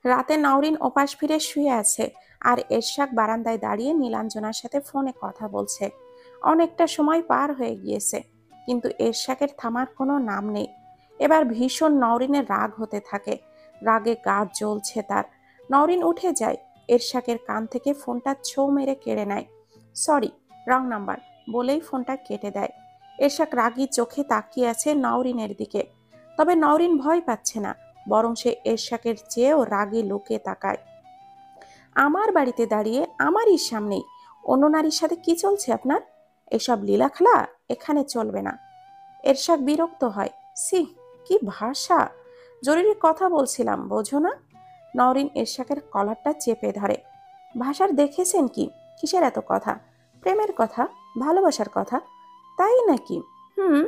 রাতে নওরিন ওপাশ ফিরে শুয়ে আছে আর এরশাক বারান্দায় দাঁড়িয়ে নীলাঞ্জনার সাথে ফোনে কথা বলছে। অনেকটা সময় পার হয়ে গিয়েছে, কিন্তু এরশাকের থামার কোনো নাম নেই। এবার ভীষণ নওরিনের রাগ হতে থাকে। রাগে গা জ্বলছে তার। নওরিন উঠে যায়, এরশাকের কান থেকে ফোনটা ছোঁ মেরে কেড়ে নেয়। সরি, রং নাম্বার বলেই ফোনটা কেটে দেয়। এরশাক রাগী চোখে তাকিয়ে আছে নওরিনের দিকে। তবে নওরিন ভয় পাচ্ছে না, বরং সে এরশাকের চেয়েও রাগী লুকে তাকায়। আমার বাড়িতে দাঁড়িয়ে আমারই সামনেই অন্য নারীর সাথে কি চলছে আপনার? এসব লীলাখেলা এখানে চলবে না। এরশাক বিরক্ত হয়। সি, কি ভাষা! জরুরি কথা বলছিলাম, বোঝো না? নওরিন এরশাকের কলারটা চেপে ধরে। ভাষার দেখেছেন কি? কিসের এত কথা? প্রেমের কথা? ভালোবাসার কথা? তাই নাকি? হুম।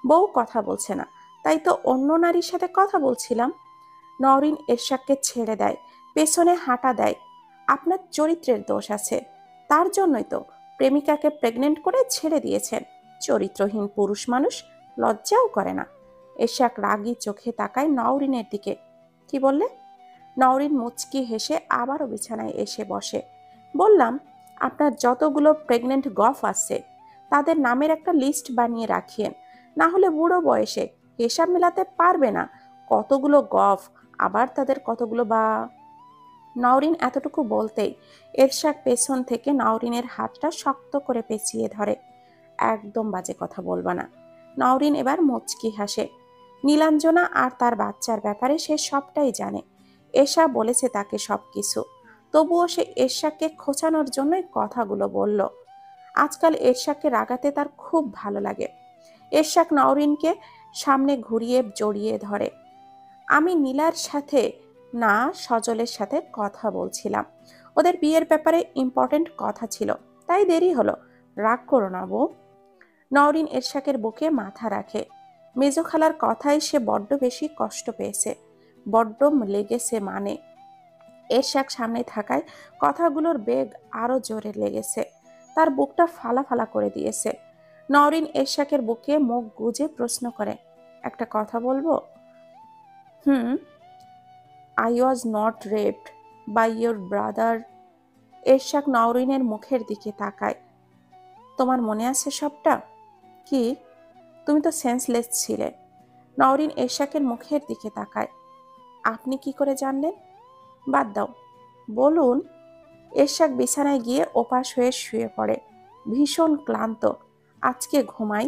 বউ কথা বলছে না, তাই তো অন্য নারীর সাথে কথা বলছিলাম। নওরিন এরশাককে ছেড়ে দেয়, পেছনে হাঁটা দেয়। আপনার চরিত্রের দোষ আছে, তার জন্যই তো প্রেমিকাকে প্রেগনেন্ট করে ছেড়ে দিয়েছেন। চরিত্রহীন পুরুষ মানুষ, লজ্জাও করে না। এরশাক রাগী চোখে তাকায় নওরিনের দিকে। কি বললে? নওরিন মুচকি হেসে আবারও বিছানায় এসে বসে। বললাম, আপনার যতগুলো প্রেগনেন্ট গফ আছে তাদের নামের একটা লিস্ট বানিয়ে রাখিয়েন, না হলে বুড়ো বয়সে হিসাব মেলাতে পারবে না কতগুলো গফ, আবার তাদের কতগুলো বা। নওরিন এতটুকু বলতেই এরশাক পেছন থেকে নওরিনের হাতটা শক্ত করে পেঁচিয়ে ধরে। একদম বাজে কথা বলবা না। নওরিন এবার মুচকি হাসে। নীলাঞ্জনা আর তার বাচ্চার ব্যাপারে সে সবটাই জানে। এশা বলেছে তাকে সবকিছু। তবুও সে এরশাককে খোঁচানোর জন্যই কথাগুলো বলল। আজকাল এরশাককে রাগাতে তার খুব ভালো লাগে। এরশাক নওরিনকে সামনে ঘুরিয়ে জড়িয়ে ধরে। আমি নীলার সাথে না, সজলের সাথে কথা বলছিলাম। ওদের বিয়ের ব্যাপারে ইম্পর্টেন্ট কথা ছিল, তাই দেরি হলো। রাগ করো না বউ। নওরিন এরশাকের বুকে মাথা রাখে। মেজো খালার কথায় সে বড্ড বেশি কষ্ট পেয়েছে, বড্ড লেগেছে মানে। এরশাক সামনে থাকায় কথাগুলোর বেগ আরো জোরে লেগেছে, তার বুকটা ফালা ফালা করে দিয়েছে। নওরিন এরশাকের বুকে মুখ গুজে প্রশ্ন করে, একটা কথা বলবো? হুম। I was not raped by your brother. এরশাক নওরিনের মুখের দিকে তাকায়। তোমার মনে আছে সবটা? কি? তুমি তো সেন্সলেস ছিলে। নওরিন এরশাকের মুখের দিকে তাকায়। আপনি কি করে জানলেন? বাদ দাও, বলুন। এরশাক বিছানায় গিয়ে ওপাশ হয়ে শুয়ে পড়ে। ভীষণ ক্লান্ত, আজকে ঘুমাই।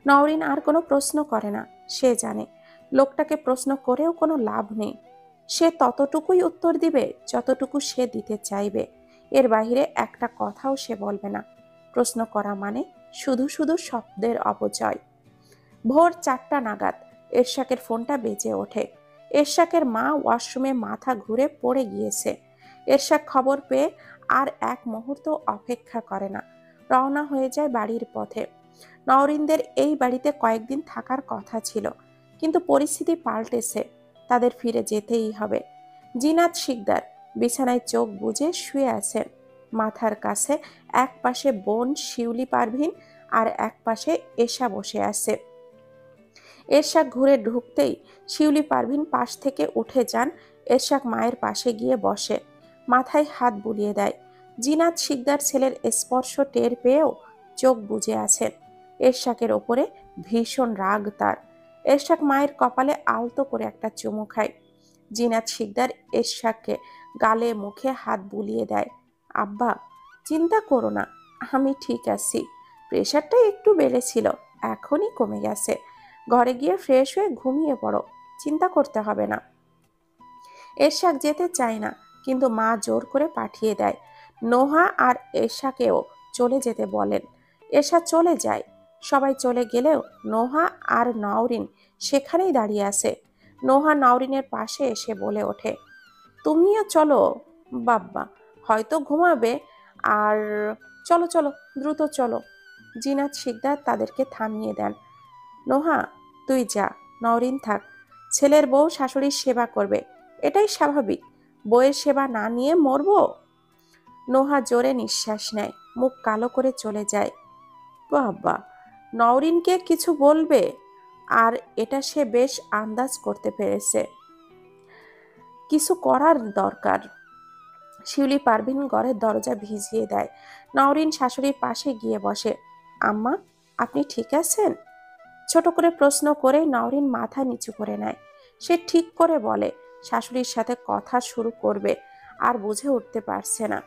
নওরিন আর কোনো প্রশ্ন করে না। সে জানে লোকটাকে প্রশ্ন করেও কোনো লাভ নেই। সে ততটুকুই উত্তর দিবে যতটুকু সে দিতে চাইবে। এর বাইরে একটা কথাও সে বলবে না। প্রশ্ন করা মানে শুধু শুধু শব্দের অপচয়। ভোর 4টা নাগাদ এরশাকের ফোনটা বেজে ওঠে। এরশাকের মা ওয়াশরুমে মাথা ঘুরে পড়ে গিয়েছে। এরশাক খবর পেয়ে আর এক মুহূর্ত অপেক্ষা করে না, রওনা হয়ে যায় বাড়ির পথে। নওরিনদের এই বাড়িতে কয়েকদিন থাকার কথা ছিল, কিন্তু পরিস্থিতি পাল্টেছে। তাদের ফিরে যেতেই হবে। জিনাত শিকদার বিছানায় চোখ বুজে শুয়ে আছেন। মাথার কাছে এক পাশে বোন শিউলি পারভিন আর এক পাশে এশা বসে আছে। এরশাক ঘুরে ঢুকতেই শিউলি পারভিন পাশ থেকে উঠে যান। এরশাক মায়ের পাশে গিয়ে বসে, মাথায় হাত বুলিয়ে দেয়। জিনাত শিকদার ছেলের স্পর্শ টের পেয়েও চোখ বুজে আছেন। এরশাকের ওপরে ভীষণ রাগ তার। এরশাক মায়ের কপালে আলতো করে একটা চুমু খায়। জিনাত শিকদার এরশাককে গালে মুখে হাত বুলিয়ে দেয়। আব্বা, চিন্তা করো না, আমি ঠিক আছি। প্রেশারটা একটু বেড়েছিল, এখনই কমে গেছে। ঘরে গিয়ে ফ্রেশ হয়ে ঘুমিয়ে পড়ো, চিন্তা করতে হবে না। এরশাক যেতে চায় না, কিন্তু মা জোর করে পাঠিয়ে দেয়। নোহা আর এরশাকেও চলে যেতে বলেন। এরশা চলে যায়। সবাই চলে গেলেও নোহা আর নওরিন সেখানেই দাঁড়িয়ে আছে। নোহা নওরিনের পাশে এসে বলে ওঠে, তুমিও চলো বাব্বা, হয়তো ঘুমাবে। আর চলো চলো, দ্রুত চলো। জিনাত শিকদার তাদেরকে থামিয়ে দেন। নোহা, তুই যা, নওরিন থাক। ছেলের বউ শাশুড়ির সেবা করবে, এটাই স্বাভাবিক। বউয়ের সেবা না নিয়ে মরবো? নোহা জোরে নিঃশ্বাস নেয়, মুখ কালো করে চলে যায়। বাবা, নওরিনকে কিছু বলবে, আর এটা সে বেশ আন্দাজ করতে পেরেছে। কিছু করার দরকার। শিউলি পারভিন ঘরের দরজা ভিজিয়ে দেয়। নওরিন শাশুড়ির পাশে গিয়ে বসে। আম্মা, আপনি ঠিক আছেন? ছোট করে প্রশ্ন করে নওরিন মাথা নিচু করে নেয়। সে ঠিক করে বলে শাশুড়ির সাথে কথা শুরু করবে, আর বুঝে উঠতে পারছে না।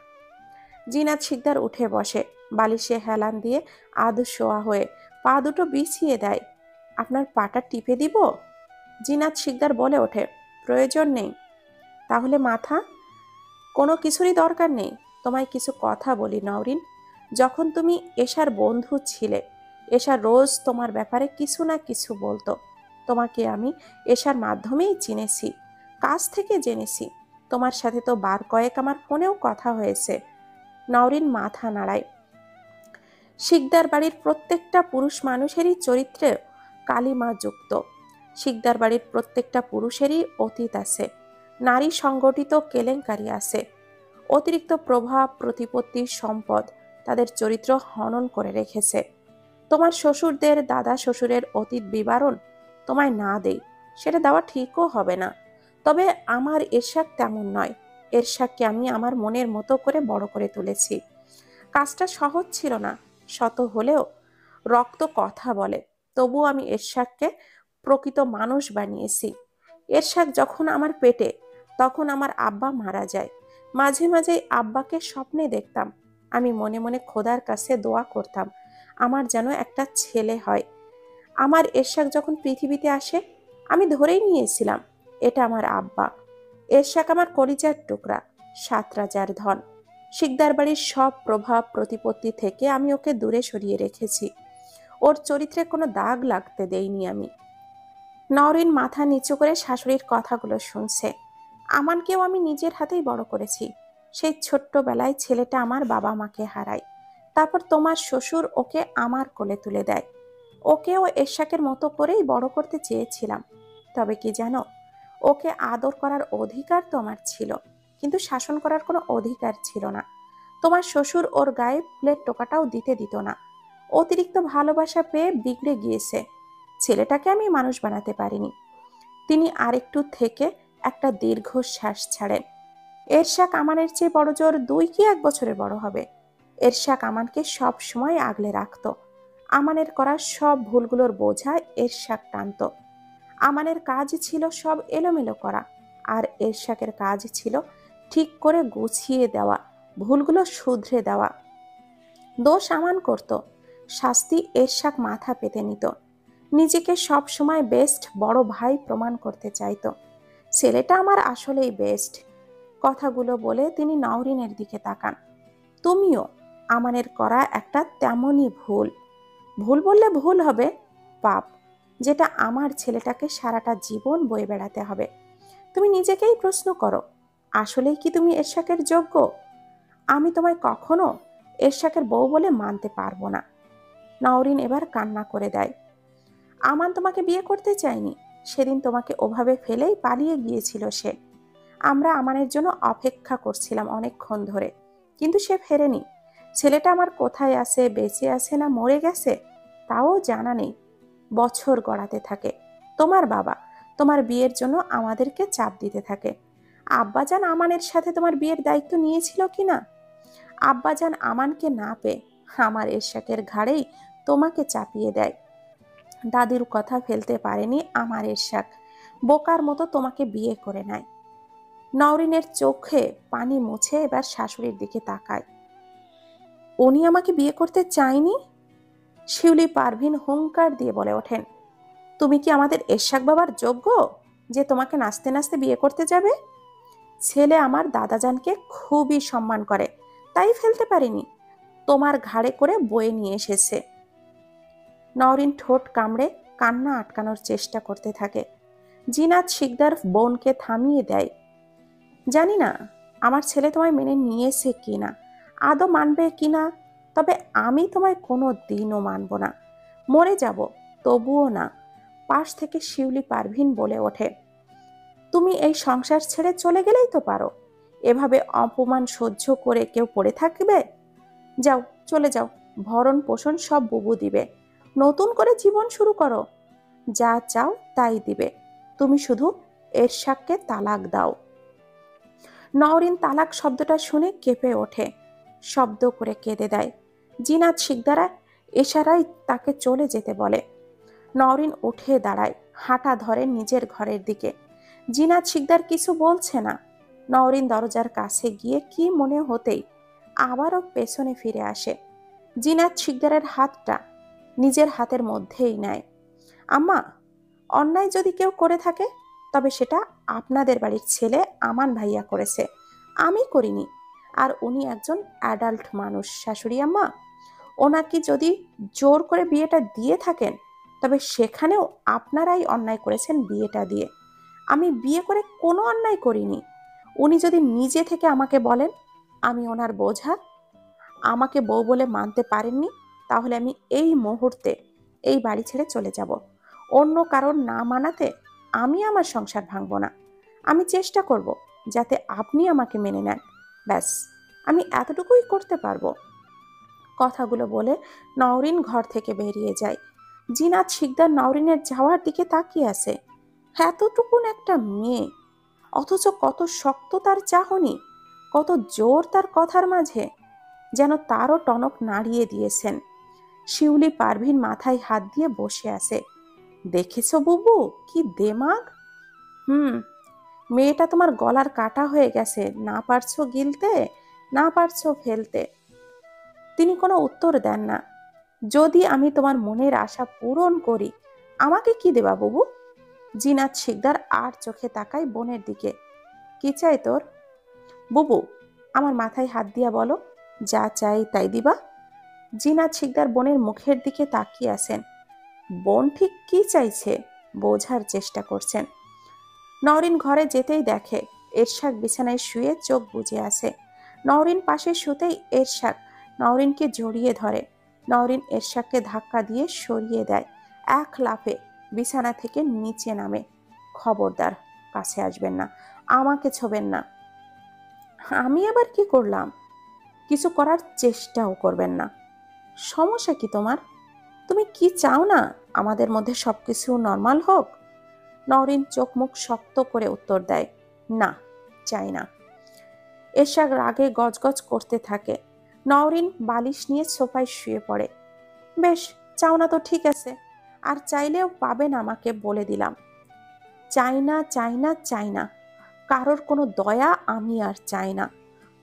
জিনাত শিকদার উঠে বসে, বালিশে হেলান দিয়ে আধ শোয়া হয়ে পা দুটো বিছিয়ে দেয়। আপনার পাটা টিপে দিব? জিনাত শিকদার বলে ওঠে, প্রয়োজন নেই। তাহলে মাথা? কোনো কিছুরই দরকার নেই। তোমায় কিছু কথা বলি নওরিন। যখন তুমি এশার বন্ধু ছিলে, এশা রোজ তোমার ব্যাপারে কিছু না কিছু বলতো। তোমাকে আমি এশার মাধ্যমেই চিনেছি, কাছ থেকে জেনেছি। তোমার সাথে তো বার কয়েক আমার ফোনেও কথা হয়েছে। নওরিন মাথা নাড়ায়। শিকদার বাড়ির প্রত্যেকটা পুরুষ মানুষেরই চরিত্রে কালিমা যুক্ত। শিকদার বাড়ির প্রত্যেকটা পুরুষেরই অতীত আছে, নারী সংগঠিত কেলেঙ্কারি আছে, অতিরিক্ত প্রভাব প্রতিপত্তির সম্পদ তাদের চরিত্র হনন করে রেখেছে। তোমার শ্বশুরদের দাদা শ্বশুরের অতীত বিবরণ তোমায় না দেই, সেটা দেওয়া ঠিকও হবে না। তবে আমার এরশাদ তেমন নয়। এরশাদকে আমি আমার মনের মতো করে বড় করে তুলেছি। কাজটা সহজ ছিল না, শত হলেও রক্ত কথা বলে। তবুও আমি এরশাদকে প্রকৃত মানুষ বানিয়েছি। এরশাদ যখন আমার পেটে, তখন আমার আব্বা মারা যায়। মাঝে মাঝে আব্বাকে স্বপ্নে দেখতাম। আমি মনে মনে খোদার কাছে দোয়া করতাম আমার যেন একটা ছেলে হয়। আমার এরশাদ যখন পৃথিবীতে আসে, আমি ধরেই নিয়েছিলাম এটা আমার আব্বা। এরশাদ আমার কলিজার টুকরা, 7 রাজার ধন। শিকদার বাড়ির সব প্রভাব প্রতিপত্তি থেকে আমি ওকে দূরে সরিয়ে রেখেছি। ওর চরিত্রে কোনো দাগ লাগতে দেইনি আমি। নওরিন মাথা নিচু করে শাশুড়ির কথাগুলো শুনছে। আমানকেও আমি নিজের হাতেই বড় করেছি। সেই ছোট্টবেলায় ছেলেটা আমার বাবা মাকে হারায়। তারপর তোমার শ্বশুর ওকে আমার কোলে তুলে দেয়। ওকেও এরশাকের মতো করেই বড় করতে চেয়েছিলাম। তবে কি জানো, ওকে আদর করার অধিকার তো আমার ছিল, কিন্তু শাসন করার কোনো অধিকার ছিল না। তোমার শ্বশুর ওর গায়ে ফুলের টোকাটাও দিতে দিত না। অতিরিক্ত ভালোবাসা পেয়ে বিগড়ে গিয়েছে। ছেলেটাকে আমি মানুষ বানাতে পারিনি। তিনি আরেকটু থেকে একটা দীর্ঘশ্বাস ছাড়েন। এরশাক আমানের চেয়ে বড় জোর 2 কি 1 বছরের বড় হবে। এরশাক আমানকে সব সময় আগলে রাখত। আমানের করা সব ভুলগুলোর বোঝা এরশাক টানত। আমানের কাজ ছিল সব এলোমেলো করা, আর এরশাকের কাজ ছিল ঠিক করে গুছিয়ে দেওয়া, ভুলগুলো শুধরে দেওয়া। দোষ আমান করত, শাস্তি এরশাক মাথা পেতে নিত। নিজেকে সব সময় বেস্ট বড় ভাই প্রমাণ করতে চাইতো। ছেলেটা আমার আসলেই বেস্ট। কথাগুলো বলে তিনি নওরিনের দিকে তাকান। তুমিও আমানের করা একটা তেমনই ভুল। ভুল বললে ভুল হবে, পাপ, যেটা আমার ছেলেটাকে সারাটা জীবন বয়ে বেড়াতে হবে। তুমি নিজেকেই প্রশ্ন করো, আসলেই কি তুমি এরশাকের যোগ্য? আমি তোমায় কখনো এরশাকের বউ বলে মানতে পারবো না। নওরিন এবার কান্না করে দেয়। আমান তোমাকে বিয়ে করতে চায়নি। সেদিন তোমাকে ওভাবে ফেলেই পালিয়ে গিয়েছিল সে। আমরা আমানের জন্য অপেক্ষা করছিলাম অনেকক্ষণ ধরে, কিন্তু সে ফেরেনি। ছেলেটা আমার কোথায় আছে, বেঁচে আছে না মরে গেছে, তাও জানা নেই। বছর গড়াতে থাকে। তোমার বাবা তোমার বিয়ের জন্য আমাদেরকে চাপ দিতে থাকে। আব্বাজান আমানের সাথে তোমার বিয়ের দায়িত্ব নিয়েছিল কিনা? আব্বাজান আমানকে না পেয়ে আমার এরশাকের ঘাড়েই তোমাকে চাপিয়ে দেয়। দাদির কথা ফেলতে পারেনি আমার এরশাক, বোকার মতো তোমাকে বিয়ে করে নেয়। নওরিনের চোখে পানি মুছে এবার শাশুড়ির দিকে তাকায়। উনি আমাকে বিয়ে করতে চায়নি? শিউলি পারভিন হুঙ্কার দিয়ে বলে ওঠেন, তুমি কি আমাদের এরশাক বাবার যোগ্য যে তোমাকে নাচতে নাচতে বিয়ে করতে যাবে? ছেলে আমার দাদাজানকে খুবই সম্মান করে, তাই ফেলতে পারিনি। তোমার ঘাড়ে করে বয়ে নিয়ে এসেছে। নওরিন ঠোঁট কামড়ে কান্না আটকানোর চেষ্টা করতে থাকে। জিনাত শিকদার বোনকে থামিয়ে দেয়। জানি না আমার ছেলে তোমায় মেনে নিয়েছে কিনা, আদৌ মানবে কিনা, তবে আমি তোমায় কোনো দিনও মানব না। মরে যাব তবুও না। পাশ থেকে শিউলি পারভিন বলে ওঠে, তুমি এই সংসার ছেড়ে চলে গেলেই তো পারো। এভাবে অপমান সহ্য করে কেউ পড়ে থাকবে? যাও, চলে যাও। ভরণ পোষণ সব বুবু দিবে। নতুন করে জীবন শুরু করো। যা চাও তাই দিবে। তুমি শুধু এরশাককে তালাক দাও। নওরিন তালাক শব্দটা শুনে কেঁপে ওঠে, শব্দ করে কেঁদে দেয়। জিনাত শিকদার ইশারায় তাকে চলে যেতে বলে। নওরিন উঠে দাঁড়ায়, হাঁটা ধরে নিজের ঘরের দিকে। জিনাত শিকদার কিছু বলছে না। নওরিন দরজার কাছে গিয়ে কি মনে হতেই আবারও পেছনে ফিরে আসে। জিনাত শিকদারের হাতটা নিজের হাতের মধ্যেই নেয়। আম্মা, অন্যায় যদি কেউ করে থাকে তবে সেটা আপনাদের বাড়ির ছেলে আমান ভাইয়া করেছে, আমি করিনি। আর উনি একজন অ্যাডাল্ট মানুষ শাশুড়ি আম্মা। ওনাকে যদি জোর করে বিয়েটা দিয়ে থাকেন তবে সেখানেও আপনারাই অন্যায় করেছেন বিয়েটা দিয়ে। আমি বিয়ে করে কোনো অন্যায় করিনি। উনি যদি নিজে থেকে আমাকে বলেন আমি ওনার বোঝা, আমাকে বউ বলে মানতে পারেননি, তাহলে আমি এই মুহূর্তে এই বাড়ি ছেড়ে চলে যাব। অন্য কারণ না মানাতে আমি আমার সংসার ভাঙব না। আমি চেষ্টা করব যাতে আপনি আমাকে মেনে নেন। ব্যাস, আমি এতটুকুই করতে পারবো। কথাগুলো বলে নওরিন ঘর থেকে বেরিয়ে যায়। জিনাত শিকদার নওরিনের যাওয়ার দিকে তাকিয়ে আছে। এতটুকুন একটা মেয়ে, অথচ কত শক্ত তার চাহনি, কত জোর তার কথার মাঝে, যেন তারও টনক নাড়িয়ে দিয়েছেন। শিউলি পারভিন মাথায় হাত দিয়ে বসে আছে। দেখেছো বুবু, কি দেমাগ। হুম, মেয়েটা তোমার গলার কাটা হয়ে গেছে, না পারছো গিলতে, না পারছো ফেলতে। তিনি কোনো উত্তর দেন না। যদি আমি তোমার মনের আশা পূরণ করি আমাকে কি দেবা বুবু? জিনাত শিকদার আর চোখে তাকায় বোনের দিকে। কি চাই তোর? বুবু, আমার মাথায় হাত দিয়া বলো, যা চাই তাই দিবা। জিনাত শিকদার বোনের মুখের দিকে তাকিয়ে আছেন। বোন ঠিক কি চাইছে বোঝার চেষ্টা করছেন। নওরিন ঘরে যেতেই দেখে এরশাক বিছানায় শুয়ে চোখ বুজে আছে। নওরিন পাশে শুতেই এরশাক নওরিনকে জড়িয়ে ধরে। নওরিন এরশাককে ধাক্কা দিয়ে সরিয়ে দেয়। এক লাফে বিছানা থেকে নিচে নামে। খবরদার, কাছে আসবেন না, আমাকে ছোবেন না। আমি আবার কি করলাম? কিছু করার চেষ্টাও করবেন না। সমস্যা কি তোমার? তুমি কি চাও না আমাদের মধ্যে সবকিছু নর্মাল হোক? নওরিন চোখ মুখ শক্ত করে উত্তর দেয়, না, চাই না। এরশাক রাগে গজগজ করতে থাকে। নওরিন বালিশ নিয়ে সোফায় শুয়ে পড়ে। বেশ, চাও না তো ঠিক আছে, আর চাইলেও পাবেন আমাকে বলে দিলাম। চাই না, চাই না, চাই না। কারোর কোনো দয়া আমি আর চাই না।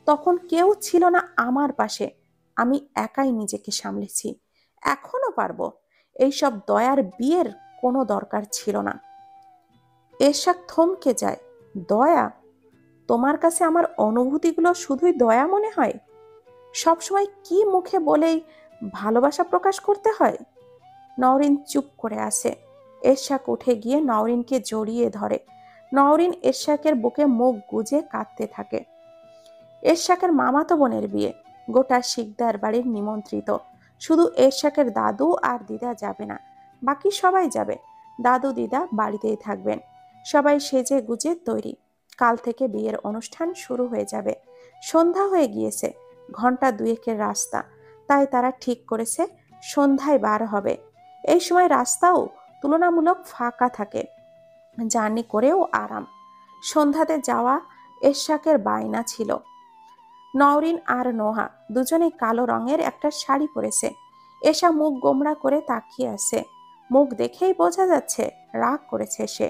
তখন কেউ ছিল না আমার পাশে, আমি একাই নিজেকে সামলেছি, এখনো পারবো। এইসব দয়ার বিয়ের কোনো দরকার ছিল না। এরশাক থমকে যায়। দয়া? তোমার কাছে আমার অনুভূতিগুলো শুধুই দয়া মনে হয়? সবসময় কি মুখে বলেই ভালোবাসা প্রকাশ করতে হয়? নওরিন চুপ করে আসে। এরশাক উঠে গিয়ে নওরিনকে জড়িয়ে ধরে। নওরিন এরশাকের বুকে মুখ গুজে কাঁদতে থাকে। এরশাকের মামাতো বোনের বিয়ে, গোটা শিকদার বাড়ির নিমন্ত্রিত। শুধু এরশাকের দাদু আর দিদা যাবে না, বাকি সবাই যাবে। দাদু দিদা বাড়িতেই থাকবেন। সবাই সেজে গুজে তৈরি। কাল থেকে বিয়ের অনুষ্ঠান শুরু হয়ে যাবে। সন্ধ্যা হয়ে গিয়েছে, ঘন্টা দুয়েকের রাস্তা। তাই তারা ঠিক করেছে সন্ধ্যায় বার হবে। এই সময় রাস্তাও তুলনামূলক ফাঁকা থাকে, জার্নি করেও আরাম। সন্ধ্যাতে যাওয়া এরশাকের বায়না ছিল। নওরিন আর নোহা দুজনেই কালো রঙের একটা শাড়ি পরেছে। এশা মুখ গোমড়া করে তাকিয়ে আছে। মুখ দেখেই বোঝা যাচ্ছে রাগ করেছে সে।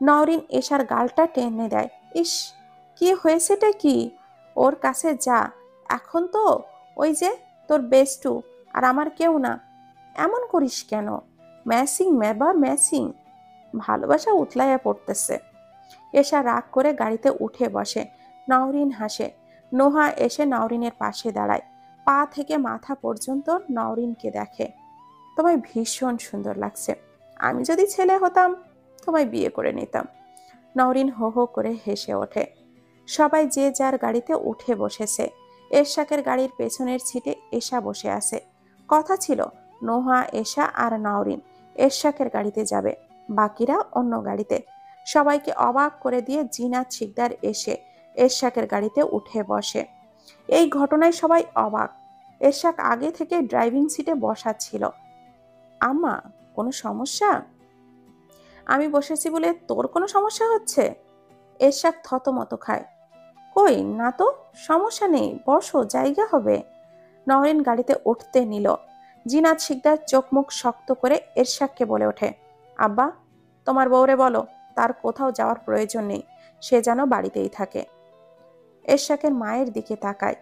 নওরিন এশার গালটা টেনে দেয়। ইস, কি হয়েছেটা কি? ওর কাছে যা এখন। তো ওই যে তোর বেস্টু, আর আমার কেউ না। এমন করিস কেন? ম্যাসিং মেবা ম্যাসিং। ভালোবাসা উতলাইয়া পড়তেছে। এশা রাগ করে গাড়িতে উঠে বসে। নওরিন হাসে। নোহা এসে নওরিনের পাশে দাঁড়ায়। পা থেকে মাথা পর্যন্ত নওরিনকে দেখে। তোমায় ভীষণ সুন্দর লাগছে। আমি যদি ছেলে হতাম তোমায় বিয়ে করে নিতাম। নওরিন হো হো করে হেসে ওঠে। সবাই যে যার গাড়িতে উঠে বসেছে। এরশাকের গাড়ির পেছনের সিটে এশা বসে আছে। কথা ছিল নোহা, এশা আর নওরিন এরশাকের গাড়িতে যাবে, বাকিরা অন্য গাড়িতে। সবাইকে অবাক করে দিয়ে জিনাত শিকদার এসে এরশাকের গাড়িতে উঠে বসে। এই ঘটনায় সবাই অবাক। এরশাক আগে থেকে ড্রাইভিং সিটে বসা ছিল। আম্মা, কোনো সমস্যা? আমি বসেছি বলে তোর কোনো সমস্যা হচ্ছে? এরশাক থতমত খায়। কই না তো, সমস্যা নেই, বসো, জায়গা হবে। নওরিন গাড়িতে উঠতে নিল। জিনাত শিকদার চোখ মুখ শক্ত করে এরশাককে বলে ওঠে, আব্বা, তোমার বউরে বলো তার কোথাও যাওয়ার প্রয়োজন নেই, সে যেন বাড়িতেই থাকে। এরশাকের মায়ের দিকে তাকায়।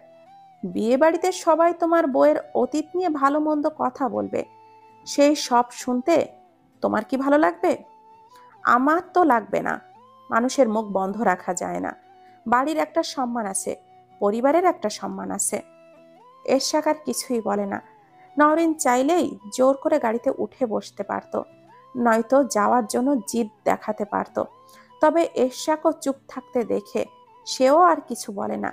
বিয়ে বাড়িতে সবাই তোমার বউয়ের অতীত নিয়ে ভালো মন্দ কথা বলবে, সেই সব শুনতে তোমার কি ভালো লাগবে? আমার তো লাগবে না। মানুষের মুখ বন্ধ রাখা যায় না। বাড়ির একটা সম্মান আছে, পরিবারের একটা সম্মান আছে। এরশাক আর কিছুই বলে না। নওরিন চাইলেই জোর করে গাড়িতে উঠে বসতে পারত, নয়তো যাওয়ার জন্য জিদ দেখাতে পারত। তবে এরশাকও চুপ থাকতে দেখে সেও আর কিছু বলে না।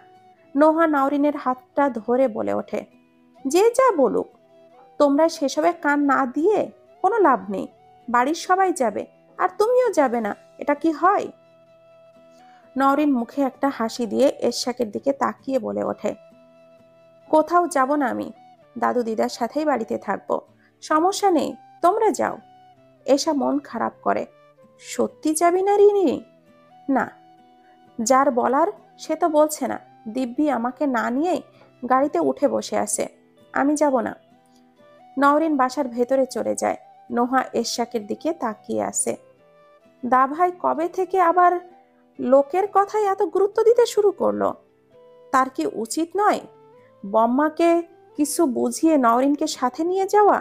নোহা নওরিনের হাতটা ধরে বলে ওঠে, যে যা বলুক, তোমরা সেসবে কান না দিয়ে কোনো লাভ নেই। বাড়ির সবাই যাবে, আর তুমিও যাবে না, এটা কি হয়? নওরিন মুখে একটা হাসি দিয়ে এরশাকের দিকে তাকিয়ে বলে ওঠে, কোথাও যাব না আমি, দাদু দিদার সাথেই বাড়িতে থাকবো, সমস্যা নেই, তোমরা যাও। এসা মন খারাপ করে, সত্যি যাবি না রিনি? না, যার বলার সে তো বলছে না। দিব্যি আমাকে না নিয়েই গাড়িতে উঠে বসে আছে, আমি যাব না। নওরিন বাসার ভেতরে চলে যায়। নোহা এরশাকের দিকে তাকিয়ে আছে। দা ভাই কবে থেকে আবার লোকের কথায় এত গুরুত্ব দিতে শুরু করলো? তার কি উচিত নয় বম্মাকে কিছু বুঝিয়ে নওরিনকে সাথে নিয়ে যাওয়া?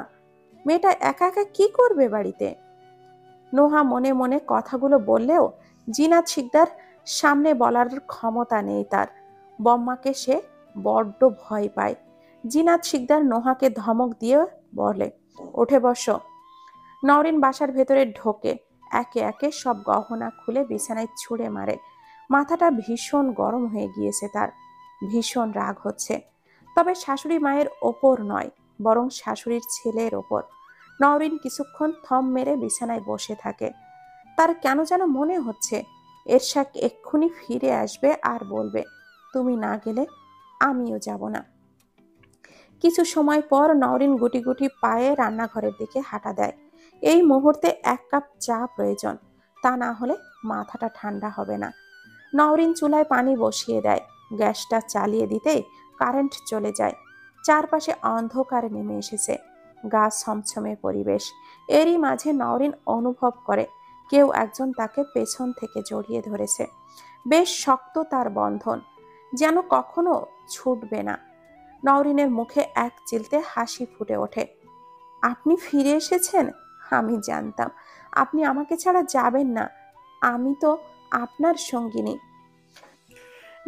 মেয়েটা একা একা কি করবে বাড়িতে? নোহা মনে মনে কথাগুলো বললেও জিনাত শিকদার সামনে বলার ক্ষমতা নেই তার। বম্মাকে সে বড্ড ভয় পায়। জিনাত শিকদার নোহাকে ধমক দিয়ে বলে, উঠে বসো। নওরিন বাসার ভেতরে ঢোকে, একে একে সব গহনা খুলে বিছানায় ছুঁড়ে মারে। মাথাটা ভীষণ গরম হয়ে গিয়েছে তার, ভীষণ রাগ হচ্ছে। তবে শাশুড়ি মায়ের ওপর নয়, বরং শাশুড়ির ছেলের ওপর। নওরিন কিছুক্ষণ থম মেরে বিছানায় বসে থাকে। তার কেন যেন মনে হচ্ছে এরশাক এক্ষুনি ফিরে আসবে আর বলবে, তুমি না গেলে আমিও যাব না। কিছু সময় পর নওরিন গুটি গুটি পায়ে রান্নাঘরের দিকে হাঁটা দেয়। এই মুহূর্তে এক কাপ চা প্রয়োজন, তা না হলে মাথাটা ঠান্ডা হবে না। নওরিন চুলায় পানি বসিয়ে দেয়। গ্যাসটা চালিয়ে দিতেই কারেন্ট চলে যায়। চারপাশে অন্ধকার নেমে এসেছে, গা ছমছমে পরিবেশ। এরই মাঝে নওরিন অনুভব করে কেউ একজন তাকে পেছন থেকে জড়িয়ে ধরেছে। বেশ শক্ত তার বন্ধন, যেন কখনো ছুটবে না। নওরিনের মুখে এক চিলতে হাসি ফুটে ওঠে। আপনি ফিরে এসেছেন? আমি জানতাম আপনি আমাকে ছাড়া যাবেন না, আমি তো আপনার সঙ্গিনী।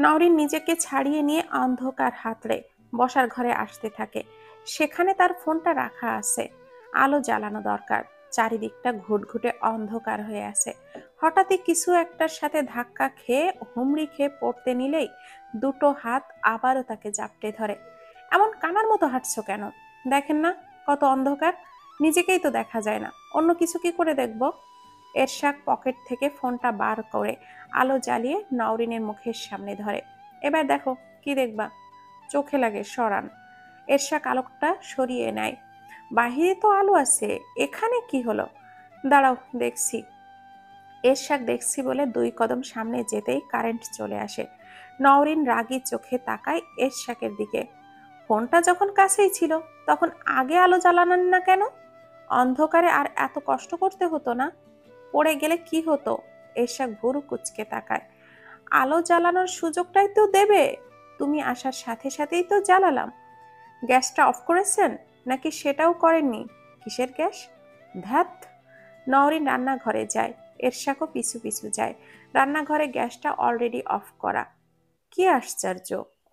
নওরিন নিজেকে ছাড়িয়ে নিয়ে অন্ধকার হাতড়ে বসার ঘরে আসতে থাকে। সেখানে তার ফোনটা রাখা আছে, আলো জ্বালানো দরকার। চারিদিকটা ঘুটঘুটে অন্ধকার হয়ে আছে। হঠাৎই কিছু একটার সাথে ধাক্কা খেয়ে হুমড়ি খেয়ে পড়তে নিলেই দুটো হাত আবারও তাকে জাপটে ধরে। এমন কানার মতো হাঁটছো কেন? দেখেন না কত অন্ধকার, নিজেকেই তো দেখা যায় না, অন্য কিছু কি করে দেখবো? এরশাক পকেট থেকে ফোনটা বার করে আলো জ্বালিয়ে নওরিনের মুখের সামনে ধরে। এবার দেখো কি দেখবা, চোখে লাগে, সরান। এরশাক আলোকটা সরিয়ে নেয়। বাহিরে তো আলো আছে, এখানে কি হলো? দাঁড়াও দেখছি। এরশাক দেখছি বলে 2 কদম সামনে যেতেই কারেন্ট চলে আসে। নওরিন রাগী চোখে তাকায় এরশাকের দিকে। ফোনটা যখন কাছেই ছিল তখন আগে আলো জ্বালালেন না কেন? অন্ধকারে আর এত কষ্ট করতে হতো না, পড়ে গেলে কি হতো? এরশাক ভুরু কুঁচকে তাকায়। আলো জ্বালানোর সুযোগটাই তো দেবে, তুমি আসার সাথে সাথেই তো জ্বালালাম। গ্যাসটা অফ করেছেন নাকি সেটাও করেননি? কিসের গ্যাস? ধ্যাত। নওরিন রান্নাঘরে যায়, এরশাকও পিছু পিছু যায়। রান্নাঘরে গ্যাসটা অলরেডি অফ করা। কি আশ্চর্য,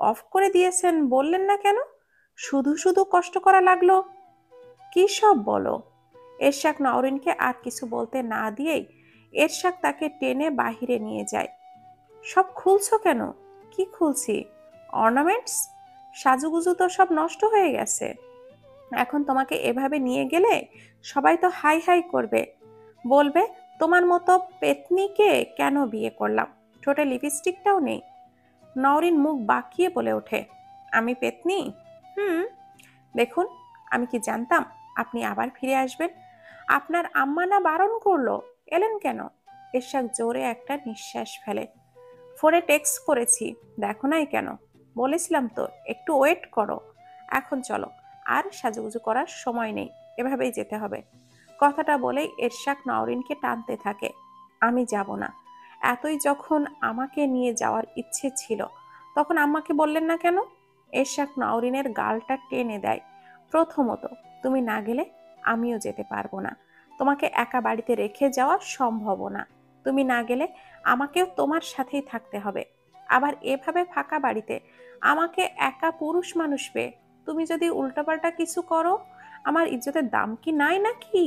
অফ করে দিয়েছেন বললেন না কেন? শুধু শুধু কষ্ট করা লাগলো। কি সব বলো? এরশাক নওরিনকে আর কিছু বলতে না দিয়েই এরশাক তাকে টেনে বাহিরে নিয়ে যায়। সব খুলছো কেন? কি খুলছি? অর্নামেন্টস, সাজুগুজু তো সব নষ্ট হয়ে গেছে। এখন তোমাকে এভাবে নিয়ে গেলে সবাই তো হাই হাই করবে, বলবে তোমার মতো পেতনিকে কেন বিয়ে করলাম, ঠোঁটে লিপস্টিকটাও নেই। নওরিন মুখ বাঁকিয়ে বলে ওঠে, আমি পেতনি? হুম। দেখুন, আমি কি জানতাম আপনি আবার ফিরে আসবেন? আপনার আম্মা না বারণ করলো, এলেন কেন? এরশাক জোরে একটা নিঃশ্বাস ফেলে। ফোনে টেক্সট করেছি, দেখো নাই কেন? বলেছিলাম তো একটু ওয়েট করো। এখন চলো, আর সাজুগুজু করার সময় নেই, এভাবেই যেতে হবে। কথাটা বলেই এরশাক নওরিনকে টানতে থাকে। আমি যাব না। এতই যখন আমাকে নিয়ে যাওয়ার ইচ্ছে ছিল, তখন আম্মাকে বললেন না কেন? এরশাক নওরিনের গালটা টেনে দেয়। প্রথমত, তুমি না গেলে আমিও যেতে পারবো না। তোমাকে একা বাড়িতে রেখে যাওয়া সম্ভব না। তুমি না গেলে আমাকেও তোমার সাথেই থাকতে হবে। আবার এভাবে ফাঁকা বাড়িতে আমাকে একা পুরুষ মানুষ পেয়ে তুমি যদি উল্টাপাল্টা কিছু করো, আমার ইজ্জতের দাম কি নাই নাকি?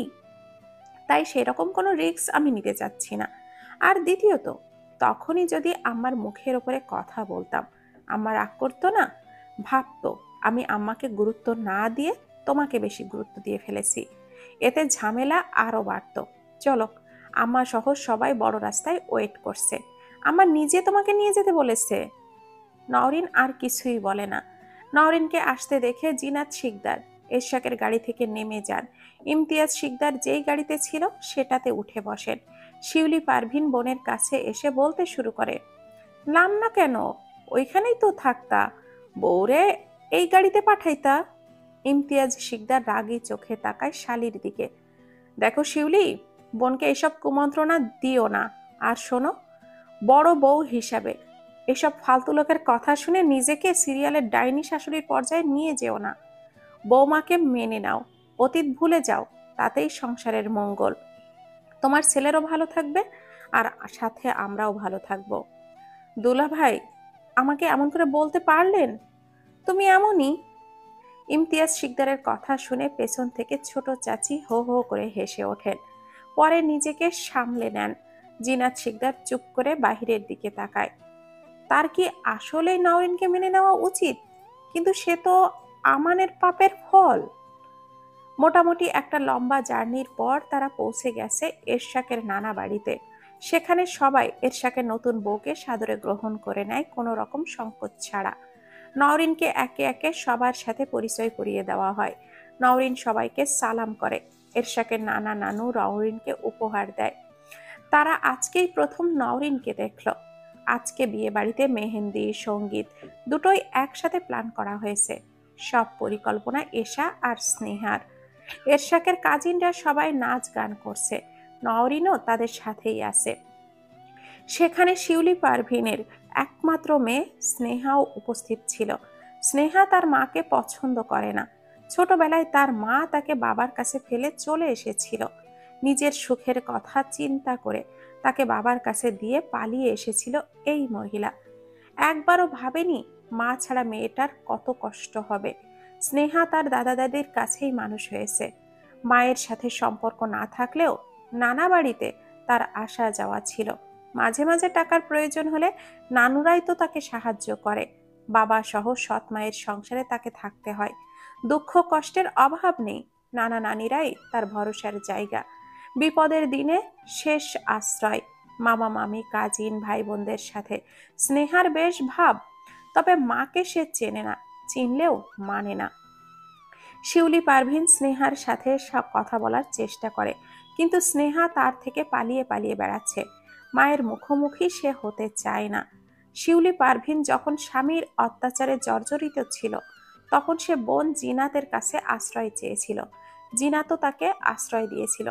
তাই সেরকম কোনো রিস্ক আমি নিতে চাচ্ছি না। আর দ্বিতীয়ত, তখনই যদি আমার মুখের ওপরে কথা বলতাম, আম্মা রাগ করতো না? ভাবতো আমি আম্মাকে গুরুত্ব না দিয়ে তোমাকে বেশি গুরুত্ব দিয়ে ফেলেছি। এতে ঝামেলা আরো বাড়তো। চলো, আম্মা সহ সবাই বড় রাস্তায় ওয়েট করছে। আমার নিজে তোমাকে নিয়ে যেতে বলেছে। নওরিন আর কিছুই বলে না। নওরিনকে আসতে দেখে জিনাত শিকদার এরশাকের গাড়ি থেকে নেমে যান। ইমতিয়াজ শিকদার যেই গাড়িতে ছিল সেটাতে উঠে বসেন। শিউলি পারভিন বোনের কাছে এসে বলতে শুরু করে, নাম না কেন? ওইখানেই তো থাকতা। বউরে এই গাড়িতে পাঠাইতা। ইমতিয়াজ শিকদার রাগী চোখে তাকায় শালির দিকে। দেখো শিউলি, বোনকে এসব কুমন্ত্রণা দিও না। আর শোনো, বড় বউ হিসাবে এসব ফালতু লোকের কথা শুনে নিজেকে সিরিয়ালের ডাইনি শাশুড়ির পর্যায়ে নিয়ে যেও না। বৌমাকে মেনে নাও, অতীত ভুলে যাও, তাতেই সংসারের মঙ্গল। তোমার ছেলেরও ভালো থাকবে, আর সাথে আমরাও ভালো থাকবো। দুলা ভাই, আমাকে এমন করে বলতে পারলেন? তুমি এমনই। ইমতিয়াজ শিকদারের কথা শুনে পেছন থেকে ছোট চাচি হো হো করে হেসে ওঠেন। পরে নিজেকে সামলে নেন। জিনাত শিকদার চুপ করে বাহিরের দিকে তাকায়। তার কি আসলেই নওরিনকে মেনে নেওয়া উচিত? কিন্তু সে তো আমানের পাপের ফল। মোটামুটি একটা লম্বা জার্নির পর তারা পৌঁছে গেছে এরশাকের নানা বাড়িতে। সেখানে সবাই এরশাকের নতুন বউকে সাদরে গ্রহণ করে নেয় কোনো রকম সংকোচ ছাড়া। নওরিনকে একে একে সবার সাথে পরিচয় করিয়ে দেওয়া হয়। নওরিন সবাইকে সালাম করে। এরশাকের নানা নানু নওরিনকে উপহার দেয়। তারা আজকেই প্রথম নওরিনকে দেখল। আজকে বিয়ে বাড়িতে মেহেন্দি, সঙ্গীত দুটোই একসাথে প্ল্যান করা হয়েছে। সব পরিকল্পনা এশা আর স্নেহার। এরশাকের কাজিনরা সবাই নাচ গান করছে। নওরিনও তাদের সাথেই আছে। সেখানে শিউলি পারভিনের একমাত্র মেয়ে স্নেহাও উপস্থিত ছিল। স্নেহা তার মাকে পছন্দ করে না। ছোটবেলায় তার মা তাকে বাবার কাছে ফেলে চলে এসেছিল। নিজের সুখের কথা চিন্তা করে তাকে বাবার কাছে দিয়ে পালিয়ে এসেছিল এই মহিলা। একবারও ভাবেনি মা ছাড়া মেয়েটার কত কষ্ট হবে। স্নেহা তার দাদা দাদির কাছেই মানুষ হয়েছে। মায়ের সাথে সম্পর্ক না থাকলেও নানা বাড়িতে তার আসা যাওয়া ছিল। মাঝে মাঝে টাকার প্রয়োজন হলে নানুরাই তো তাকে সাহায্য করে। বাবা সহ সৎ মায়ের সংসারে তাকে থাকতে হয়। দুঃখ কষ্টের অভাব নেই। নানা নানিরাই তার ভরসার জায়গা। বিপদের দিনে শেষ আশ্রয়। মামা মামি কাজিন ভাই বোনদের সাথে স্নেহার বেশ ভাব। তবে মাকে সে চেনে না, চিনলেও মানে না। শিউলি পারভিন স্নেহার সাথে সব কথা বলার চেষ্টা করে, কিন্তু স্নেহা তার থেকে পালিয়ে পালিয়ে বেড়াচ্ছে। মায়ের মুখোমুখি সে হতে চায় না। শিউলি পারভিন যখন স্বামীর অত্যাচারে জর্জরিত ছিল, তখন সে বোন জিনাতের কাছে আশ্রয় চেয়েছিল। জিনাতও তাকে আশ্রয় দিয়েছিল।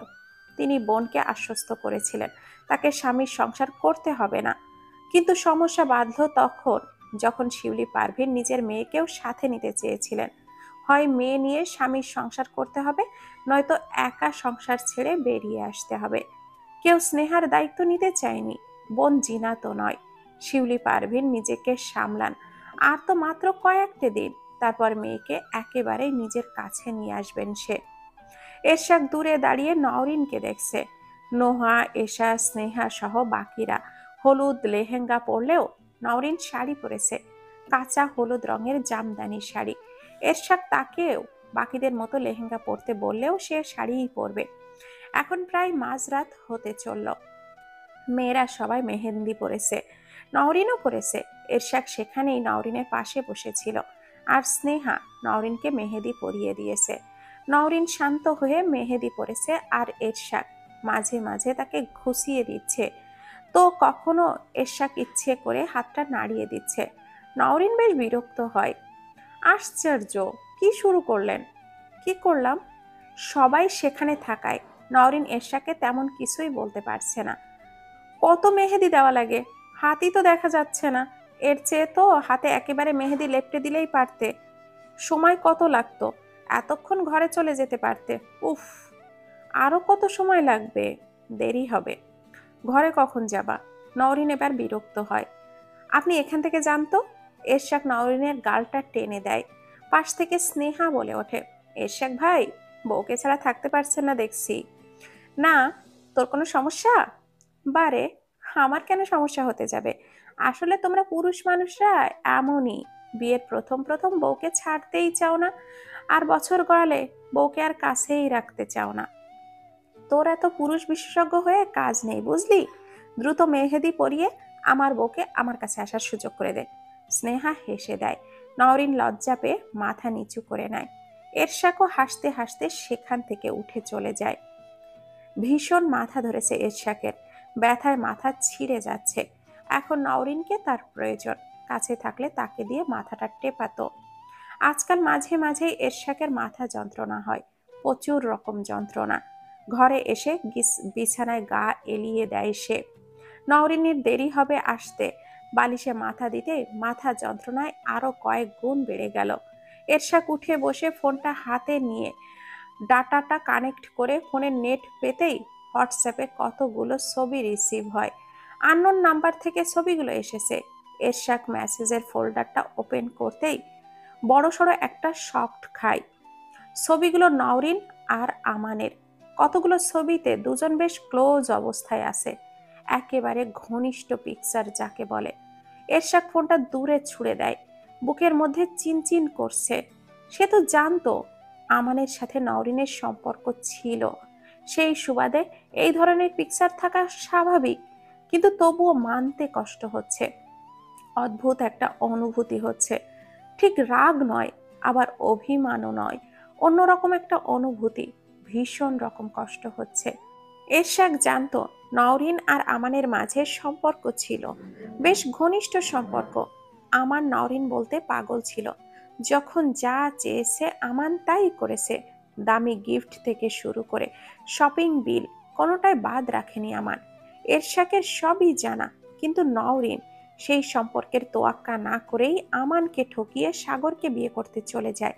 তিনি বোনকে আশ্বস্ত করেছিলেন তাকে স্বামীর সংসার করতে হবে না। কিন্তু সমস্যা বাঁধল তখন, যখন শিউলি পারভিন নিজের মেয়েকেও সাথে নিতে চেয়েছিলেন। হয় মেয়ে নিয়ে স্বামীর সংসার করতে হবে, নয়তো একা সংসার ছেড়ে বেরিয়ে আসতে হবে। কেউ স্নেহার দায়িত্ব নিতে চায়নি, বোন জিনা তো নয়। শিউলি পারভিন নিজেকে সামলান। আর তো মাত্র কয়েকটা দিন, তারপর মেয়েকে একেবারে নিজের কাছে নিয়ে আসবেন সে। এরশাক দূরে দাঁড়িয়ে নওরিনকে দেখছে। নোহা, এশা, স্নেহা সহ বাকিরা হলুদ লেহেঙ্গা পরলেও নওরিন শাড়ি পরেছে, কাঁচা হলুদ রঙের জামদানি শাড়ি। এরশাক তাকেও বাকিদের মতো লেহেঙ্গা পরতে বললেও সে শাড়িই পরবে। এখন প্রায় মাঝরাত হতে চলল। মেয়েরা সবাই মেহেন্দি পরেছে, নওরিনও পরেছে। এরশাক সেখানেই নওরিনের পাশে বসেছিল, আর স্নেহা নওরিনকে মেহেদি পরিয়ে দিয়েছে। নওরিন শান্ত হয়ে মেহেদি পরেছে, আর এরশাক মাঝে মাঝে তাকে ঘুষিয়ে দিচ্ছে। তো কখনো এরশাক ইচ্ছে করে হাতটা নাড়িয়ে দিচ্ছে। নওরিন বেশ বিরক্ত হয়। আশ্চর্য, কি শুরু করলেন? কি করলাম? সবাই সেখানে থাকায় নওরিন এরশাকে তেমন কিছুই বলতে পারছে না। কত মেহেদি দেওয়া লাগে? হাতই তো দেখা যাচ্ছে না। এর চেয়ে তো হাতে একেবারে মেহেদি লেপটে দিলেই পারতে। সময় কত লাগতো? এতক্ষণ ঘরে চলে যেতে পারতে। উফ, আরো কত সময় লাগবে? দেরি হবে। ঘরে কখন যাবা? নওরিন এবার বিরক্ত হয়। আপনি এখান থেকে যান তো। এরশাক নওরিনের গালটা টেনে দেয়। পাশ থেকে স্নেহা বলে ওঠে, এরশাক ভাই, বউকে ছাড়া থাকতে পারছেন না দেখছি। না, তোর কোনো সমস্যা? বারে, আমার কেন সমস্যা হতে যাবে? আসলে তোমরা পুরুষ মানুষরা এমনই। বিয়ের প্রথম প্রথম বউকে ছাড়তেই চাও না, আর বছর গড়ালে বউকে আর কাছেই রাখতে চাও না। তোর এত পুরুষ বিশেষজ্ঞ হয়ে কাজ নেই, বুঝলি? দ্রুত মেহেদি পরিয়ে আমার বউকে আমার কাছে আসার সুযোগ করে দে। স্নেহা হেসে দেয়। নওরিন লজ্জা পেয়ে মাথা নিচু করে নেয়। এরশাকও হাসতে হাসতে সেখান থেকে উঠে চলে যায়। ভীষণ মাথা ধরেছে এরশাকের। ব্যথায় মাথা ছিঁড়ে যাচ্ছে। এখন নওরিনকে তার প্রয়োজন। কাছে থাকলে তাকে দিয়ে মাথাটা টেপাতো। আজকাল মাঝে মাঝেই এরশাকের মাথা যন্ত্রণা হয়, প্রচুর রকম যন্ত্রণা। ঘরে এসে বিছানায় গা এলিয়ে দেয় সে। নওরিনের দেরি হবে আসতে। বালিশে মাথা দিতে মাথা যন্ত্রণায় আরো কয়েক গুণ বেড়ে গেল। এরশাক উঠে বসে ফোনটা হাতে নিয়ে ডাটাটা কানেক্ট করে ফোনের নেট পেতেই হোয়াটসঅ্যাপে কতগুলো ছবি রিসিভ হয়। আননোন নাম্বার থেকে ছবিগুলো এসেছে। এরশাক মেসেজের ফোল্ডারটা ওপেন করতেই বড়সড় একটা শক খায়। ছবিগুলো নওরিন আর আমানের। কতগুলো ছবিতে দুজন বেশ ক্লোজ অবস্থায় আছে, একেবারে ঘনিষ্ঠ পিকচার যাকে বলে। এরশাক ফোনটা দূরে ছুঁড়ে দেয়। বুকের মধ্যে চিনচিন করছে। সে তো জানতো আমানের সাথে নওরিনের সম্পর্ক ছিল, সেই সুবাদে এই ধরনের পিকচার থাকা স্বাভাবিক, কিন্তু তবুও মানতে কষ্ট হচ্ছে। অদ্ভুত একটা অনুভূতি হচ্ছে। ঠিক রাগ নয়, আবার অভিমানও নয়, অন্যরকম একটা অনুভূতি। ভীষণ রকম কষ্ট হচ্ছে। এরশাক জানতো নওরিন আর আমানের মাঝে সম্পর্ক ছিল, বেশ ঘনিষ্ঠ সম্পর্ক। আমান নওরিন বলতে পাগল ছিল। যখন যা চেয়েছে আমান তাই করেছে। দামি গিফট থেকে শুরু করে শপিং বিল কোনোটাই বাদ রাখেনি আমান। এরশাকের সবই জানা, কিন্তু নওরিন সেই সম্পর্কের তোয়াক্কা না করেই আমানকে ঠকিয়ে সাগরকে বিয়ে করতে চলে যায়।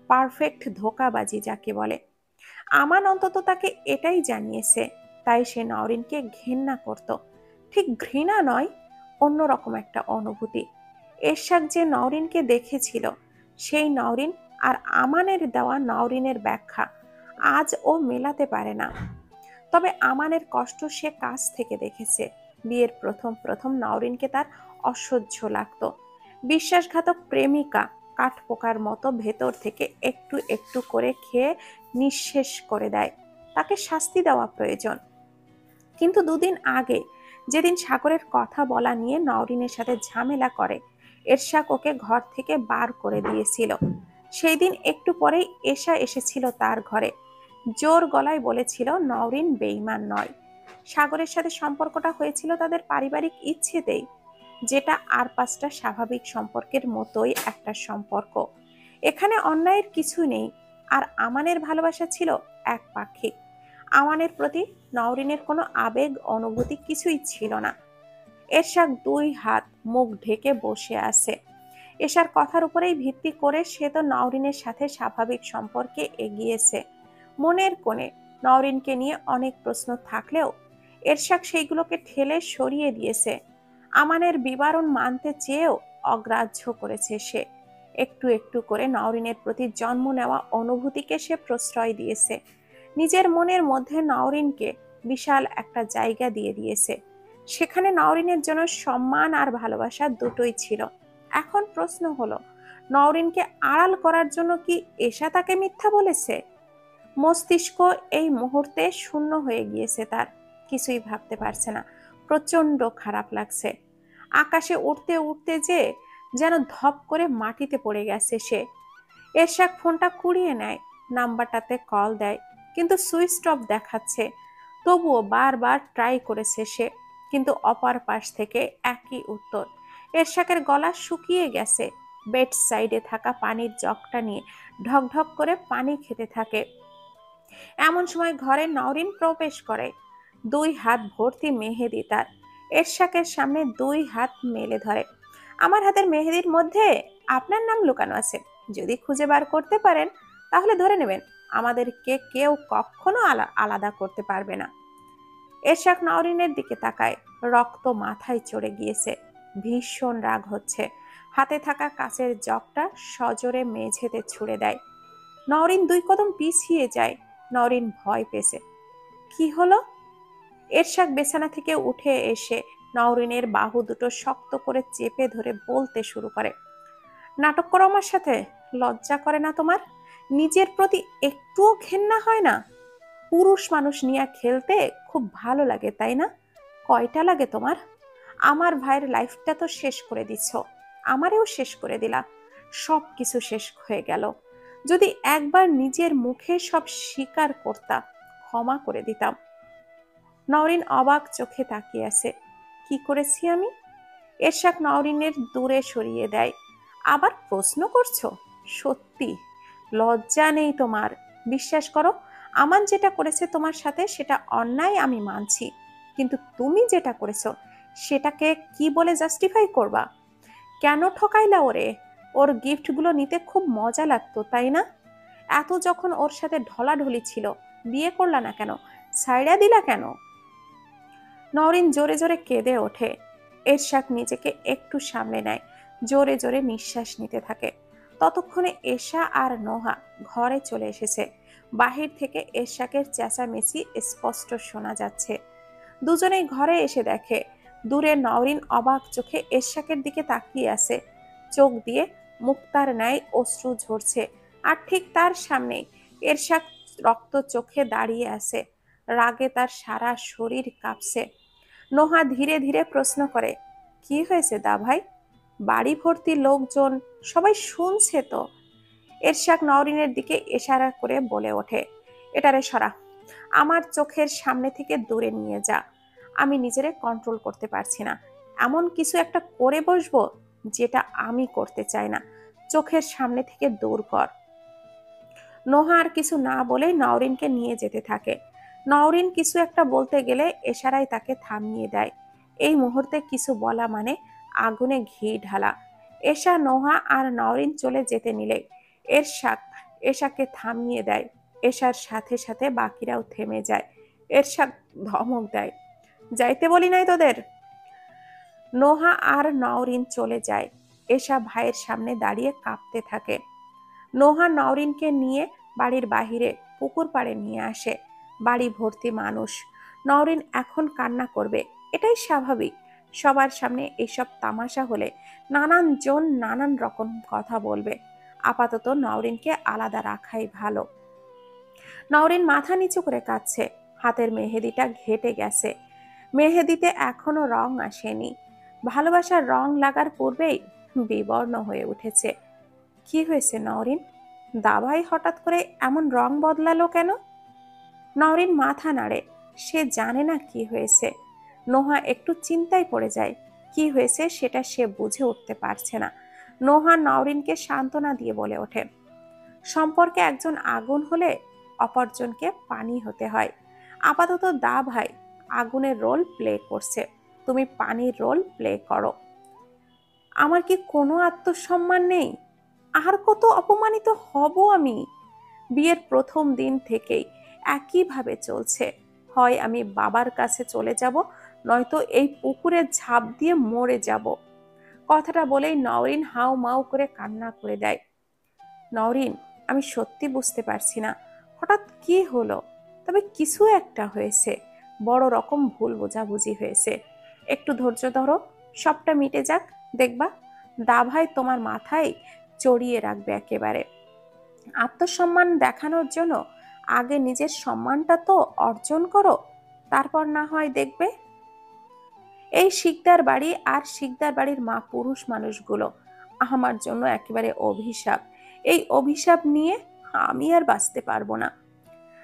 পারফেক্ট ধোঁকাবাজি যাকে বলে। আমান অন্তত তাকে এটাই জানিয়েছে, তাই সে নওরিনকে ঘেন্না করত। ঠিক ঘৃণা নয়, অন্যরকম একটা অনুভূতি। এরশাক যে নওরিনকে দেখেছিল, সেই নওরিন আর আমানের দেওয়া নওরিনের ব্যাখ্যা আজ ও মেলাতে পারে না। তবে আমানের কষ্ট সে কাছ থেকে দেখেছে। বিয়ের প্রথম প্রথম নওরিনকে তার অসহ্য লাগতো। বিশ্বাসঘাতক প্রেমিকা কাঠপোকার মতো ভেতর থেকে একটু একটু করে খেয়ে নিঃশেষ করে দেয়। তাকে শাস্তি দেওয়া প্রয়োজন। কিন্তু দুদিন আগে, যেদিন সাগরের কথা বলা নিয়ে নওরিনের সাথে ঝামেলা করে, এরশাক ওকে ঘর থেকে বার করে দিয়েছিল। সেই দিন একটু পরেই এশা এসেছিল তার ঘরে। জোর গলায় বলেছিল নওরিন বেঈমান নয়। সাগরের সাথে সম্পর্কটা হয়েছিল তাদের পারিবারিক ইচ্ছেতেই, যেটা আর পাঁচটা স্বাভাবিক সম্পর্কের মতোই একটা সম্পর্ক। এখানে অন্যায়ের কিছু নেই। আর আমানের ভালোবাসা ছিল একপাক্ষিক। আমানের প্রতি নওরিনের কোনো আবেগ অনুভূতি কিছুই ছিল না। এরশাক দুই হাত মুখ ঢেকে বসে আছে। এশার কথার উপরেই ভিত্তি করে সে তো নওরিনের সাথে স্বাভাবিক সম্পর্কে এগিয়েছে। মনের কোণে নওরিনকে নিয়ে অনেক প্রশ্ন থাকলেও এরশাক সেইগুলোকে ঠেলে সরিয়ে দিয়েছে। আমানের বিবরণ মানতে চেয়েও অগ্রাহ্য করেছে সে। একটু একটু করে নওরিনের প্রতি জন্ম নেওয়া অনুভূতিকে সে প্রশ্রয় দিয়েছে। নিজের মনের মধ্যে নওরিনকে বিশাল একটা জায়গা দিয়ে দিয়েছে। সেখানে নওরিনের জন্য সম্মান আর ভালোবাসা দুটোই ছিল। এখন প্রশ্ন হলো, নওরিনকে আড়াল করার জন্য কি এশা তাকে মিথ্যা বলেছে? মস্তিষ্ক এই মুহূর্তে শূন্য হয়ে গিয়েছে তার। কিছুই ভাবতে পারছে না। প্রচন্ড খারাপ লাগছে। আকাশে উঠতে উঠতে যেন ধপ করে মাটিতে পড়ে গেছে সে। এরশাক ফোনটা কুড়িয়ে নেয়, নাম্বারটাতে কল দেয়, কিন্তু সুইচ অফ দেখাচ্ছে। তবুও বারবার ট্রাই করেছে সে, কিন্তু অপর পাশ থেকে একই উত্তর। এরশাকের গলা শুকিয়ে গেছে। বেড সাইডে থাকা পানির জগটা নিয়ে ঢকঢক করে পানি খেতে থাকে। এমন সময় ঘরে নওরিন প্রবেশ করে। 2 হাত ভর্তি মেহেদি তার। এরশাকের সামনে 2 হাত মেলে ধরে। আমার হাতের মেহেদির মধ্যে আপনার নাম লুকানো আছে। যদি খুঁজে বার করতে পারেন তাহলে ধরে নেবেন আমাদেরকে কেউ কখনো আলাদা করতে পারবে না। এরশাক নওরিনের দিকে তাকায়। রক্ত মাথায় চড়ে গিয়েছে। ভীষণ রাগ হচ্ছে। হাতে থাকা কাচের জগটা সজোরে মেঝেতে ছুঁড়ে দেয়। নওরিন 2 কদম পিছিয়ে যায়। নওরিন ভয় পেয়েছে। কি হলো? এরশাক বিছানা থেকে উঠে এসে নওরিনের বাহু দুটো শক্ত করে চেপে ধরে বলতে শুরু করে, নাটক করো আমার সাথে? লজ্জা করে না তোমার? নিজের প্রতি একটুও ঘেন্না হয় না? পুরুষ মানুষ নিয়ে খেলতে খুব ভালো লাগে তাই না? কয়টা লাগে তোমার? আমার ভাইয়ের লাইফটা তো শেষ করে দিচ্ছ, আমারেও শেষ করে দিলা। সব কিছু শেষ হয়ে গেল। যদি একবার নিজের মুখে সব স্বীকার করতা, ক্ষমা করে দিতাম। নওরিন অবাক চোখে তাকিয়ে আছে। কি করেছি আমি? এরশাক নওরিনের দূরে সরিয়ে দেয়। আবার প্রশ্ন করছো? সত্যি লজ্জা নেই তোমার? বিশ্বাস করো, আমান যেটা করেছে তোমার সাথে সেটা অন্যায় আমি মানছি, কিন্তু তুমি যেটা করেছো সেটাকে কি বলে জাস্টিফাই করবা? কেন ঠকাইলা ওরে? ওর গিফটগুলো নিতে খুব মজা লাগতো তাই না? এত যখন ওর সাথে ঢলাঢলি ছিল, বিয়ে করলা না কেন? ছাইড়া দিলা কেন? নওরিন জোরে জোরে কেঁদে ওঠে। এরশাক নিজেকে একটু সামলে নেয়। জোরে জোরে নিঃশ্বাস নিতে থাকে। ততক্ষণে এশা আর নোহা ঘরে চলে এসেছে। বাহির থেকে এরশাকের চেঁচামেচি স্পষ্ট শোনা যাচ্ছে। দুজনেই ঘরে এসে দেখে দূরে নওরিন অবাক চোখে এরশাকের দিকে তাকিয়ে আছে। চোখ দিয়ে মুক্তার ন্যায় অশ্রু ঝরছে। আর ঠিক তার সামনেই এরশাক রক্ত চোখে দাঁড়িয়ে আছে। রাগে তার সারা শরীর কাঁপছে। নোহা ধীরে ধীরে প্রশ্ন করে, কি হয়েছে দা ভাই? বাড়ি ভর্তি লোকজন, সবাই শুনছে তো। এরশাক নওরিনের দিকে ইশারা করে বলে ওঠে, এটারে সরা, আমার চোখের সামনে থেকে দূরে নিয়ে যা। আমি নিজেরে কন্ট্রোল করতে পারছি না। এমন কিছু একটা করে বসবো যেটা আমি করতে চাই না। চোখের সামনে থেকে দূর কর। নোহা আর কিছু না বলে নওরিনকে নিয়ে যেতে থাকে। নওরিন কিছু একটা বলতে গেলে এশারায় তাকে থামিয়ে দেয়। এই মুহূর্তে কিছু বলা মানে আগুনে ঘি ঢালা। এশা নোহা আর নওরিন চলে যেতে নিলে এশাকে থামিয়ে দেয়। এশার সাথে সাথে বাকিরাও থেমে যায়। এরশাক ধমক দেয়, যাইতে বলি নাই তোদের? নোহা আর নওরিন চলে যায়। এশা ভাইয়ের সামনে দাঁড়িয়ে কাঁপতে থাকে। নোহা নওরিনকে নিয়ে বাড়ির বাহিরে পুকুর পাড়ে নিয়ে আসে। বাড়ি ভর্তি মানুষ। নওরিন এখন কান্না করবে, এটাই স্বাভাবিক। সবার সামনে এইসব তামাশা হলে নানান জন নানান রকম কথা বলবে। আপাতত নওরিনকে আলাদা রাখাই ভালো। নওরিন মাথা নিচু করে কাঁদছে। হাতের মেহেদিটা ঘেটে গেছে। মেহেদিতে এখনো রং আসেনি। ভালোবাসার রং লাগার পূর্বেই বিবর্ণ হয়ে উঠেছে। কি হয়েছে নওরিন? দাভাই হঠাৎ করে এমন রং বদলালো কেন? নওরিন মাথা নাড়ে। সে জানে না কি হয়েছে। নোহা একটু চিন্তায় পড়ে যায়। কি হয়েছে সেটা সে বুঝে উঠতে পারছে না। নোহা নওরিনকে সান্ত্বনা দিয়ে বলে ওঠে, সম্পর্কে একজন আগুন হলে অপরজনকে পানি হতে হয়। আপাতত দা ভাই আগুনের রোল প্লে করছে, তুমি পানির রোল প্লে করো। আমার কি কোনো আত্মসম্মান নেই? আর কত অপমানিত হব আমি? বিয়ের প্রথম দিন থেকেই একইভাবে চলছে। হয় আমি বাবার কাছে চলে যাব, নয়তো এই পুকুরে ঝাঁপ দিয়ে মরে যাব। কথাটা বলেই নওরিন হাউ মাউ করে কান্না করে দেয়। নওরিন, আমি সত্যি বুঝতে পারছি না হঠাৎ কি হলো, তবে কিছু একটা হয়েছে। বড় রকম ভুল বোঝাবুঝি হয়েছে। একটু ধৈর্য ধরো, সবটা মিটে যাক, দেখবা দাভাই তোমার মাথায় চড়িয়ে রাখবে একেবারে। আত্মসম্মান দেখানোর জন্য আগে নিজের সম্মানটা তো অর্জন করো, তারপর না হয় দেখবে। এই শিকদার বাড়ি আর শিকদার বাড়ির মা পুরুষ মানুষগুলো আমার জন্য একেবারে অভিশাপ। এই অভিশাপ নিয়ে আমি আর বাঁচতে পারবো না।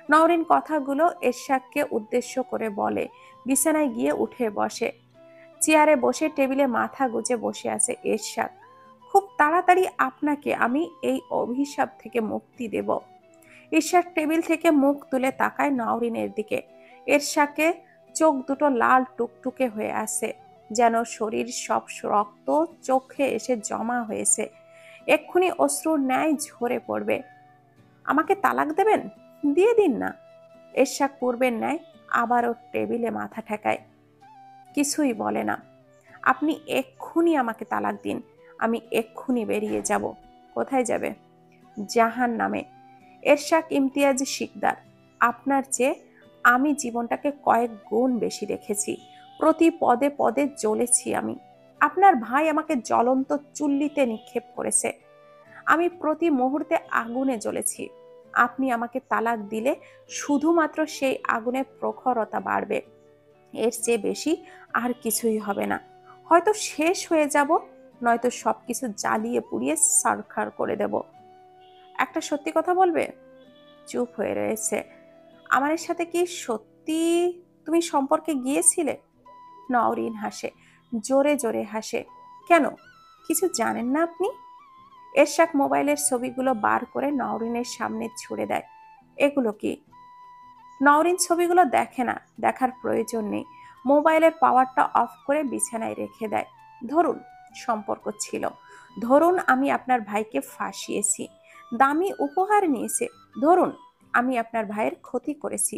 নওরিন কথাগুলো এরশাদকে উদ্দেশ্য করে বলে। বিছানায় গিয়ে উঠে বসে। চেয়ারে বসে টেবিলে মাথা গুজে বসে আছে এরশাদ। খুব তাড়াতাড়ি আপনাকে আমি এই অভিশাপ থেকে মুক্তি দেব। ঈর্ষার টেবিল থেকে মুখ তুলে তাকায় নওরিনের দিকে। এরশাকে চোখ দুটো লাল টুকটুকে হয়ে আছে, যেন শরীর সব রক্ত চোখে এসে জমা হয়েছে, এক্ষুনি অশ্রুর ন্যায় ঝরে পড়বে। আমাকে তালাক দেবেন? দিয়ে দিন না। এরশাক পূর্বের ন্যায় আবারও টেবিলে মাথা ঠেকায়, কিছুই বলে না। আপনি এক্ষুনি আমাকে তালাক দিন, আমি এক্ষুনি বেরিয়ে যাব। কোথায় যাবে? জাহান্নামে। এরশাক ইমতিয়াজ শিকদার, আপনার চেয়ে আমি জীবনটাকে কয়েক গুণ বেশি দেখেছি। প্রতি পদে পদে জ্বলেছি আমি। আপনার ভাই আমাকে জ্বলন্ত চুল্লিতে নিক্ষেপ করেছে, আমি প্রতি মুহূর্তে আগুনে জ্বলেছি। আপনি আমাকে তালাক দিলে শুধুমাত্র সেই আগুনের প্রখরতা বাড়বে, এর চেয়ে বেশি আর কিছুই হবে না। হয়তো শেষ হয়ে যাব, নয়তো সবকিছু জ্বালিয়ে পুড়িয়ে ছারখার করে দেব। একটা সত্যি কথা বলবে? চুপ হয়ে রয়েছে। আমার সাথে কি সত্যি তুমি সম্পর্কে গিয়েছিলে? নওরিন হাসে, জোরে জোরে হাসে। কেন, কিছু জানেন না আপনি? এরশাক মোবাইলের ছবিগুলো বার করে নওরিনের সামনে ছুড়ে দেয়। এগুলো কি? নওরিন ছবিগুলো দেখে না, দেখার প্রয়োজন নেই। মোবাইলের পাওয়ারটা অফ করে বিছানায় রেখে দেয়। ধরুন সম্পর্ক ছিল, ধরুন আমি আপনার ভাইকে ফাঁসিয়েছি, দামি উপহার নিয়েছে, ধরুন আমি আপনার ভাইয়ের ক্ষতি করেছি,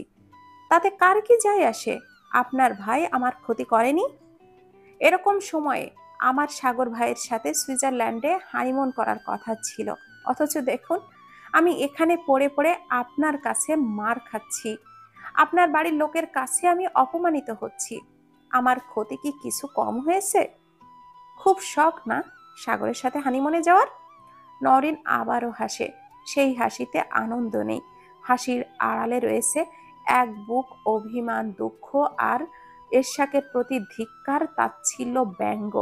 তাতে কার কি যায় আসে? আপনার ভাই আমার ক্ষতি করেনি? এরকম সময়ে আমার সাগর ভাইয়ের সাথে সুইজারল্যান্ডে হানিমুন করার কথা ছিল, অথচ দেখুন আমি এখানে পড়ে পড়ে আপনার কাছে মার খাচ্ছি, আপনার বাড়ির লোকের কাছে আমি অপমানিত হচ্ছি। আমার ক্ষতি কি কিছু কম হয়েছে? খুব শখ না সাগরের সাথে হানিমুনে যাওয়ার? নরিন আবারও হাসে, সেই হাসিতে আনন্দ নেই, হাসির আড়ালে রয়েছে এক বুক অভিমান, দুঃখ আর এরশাকের প্রতি ধিক্কার, তাচ্ছিল্য, ব্যঙ্গ,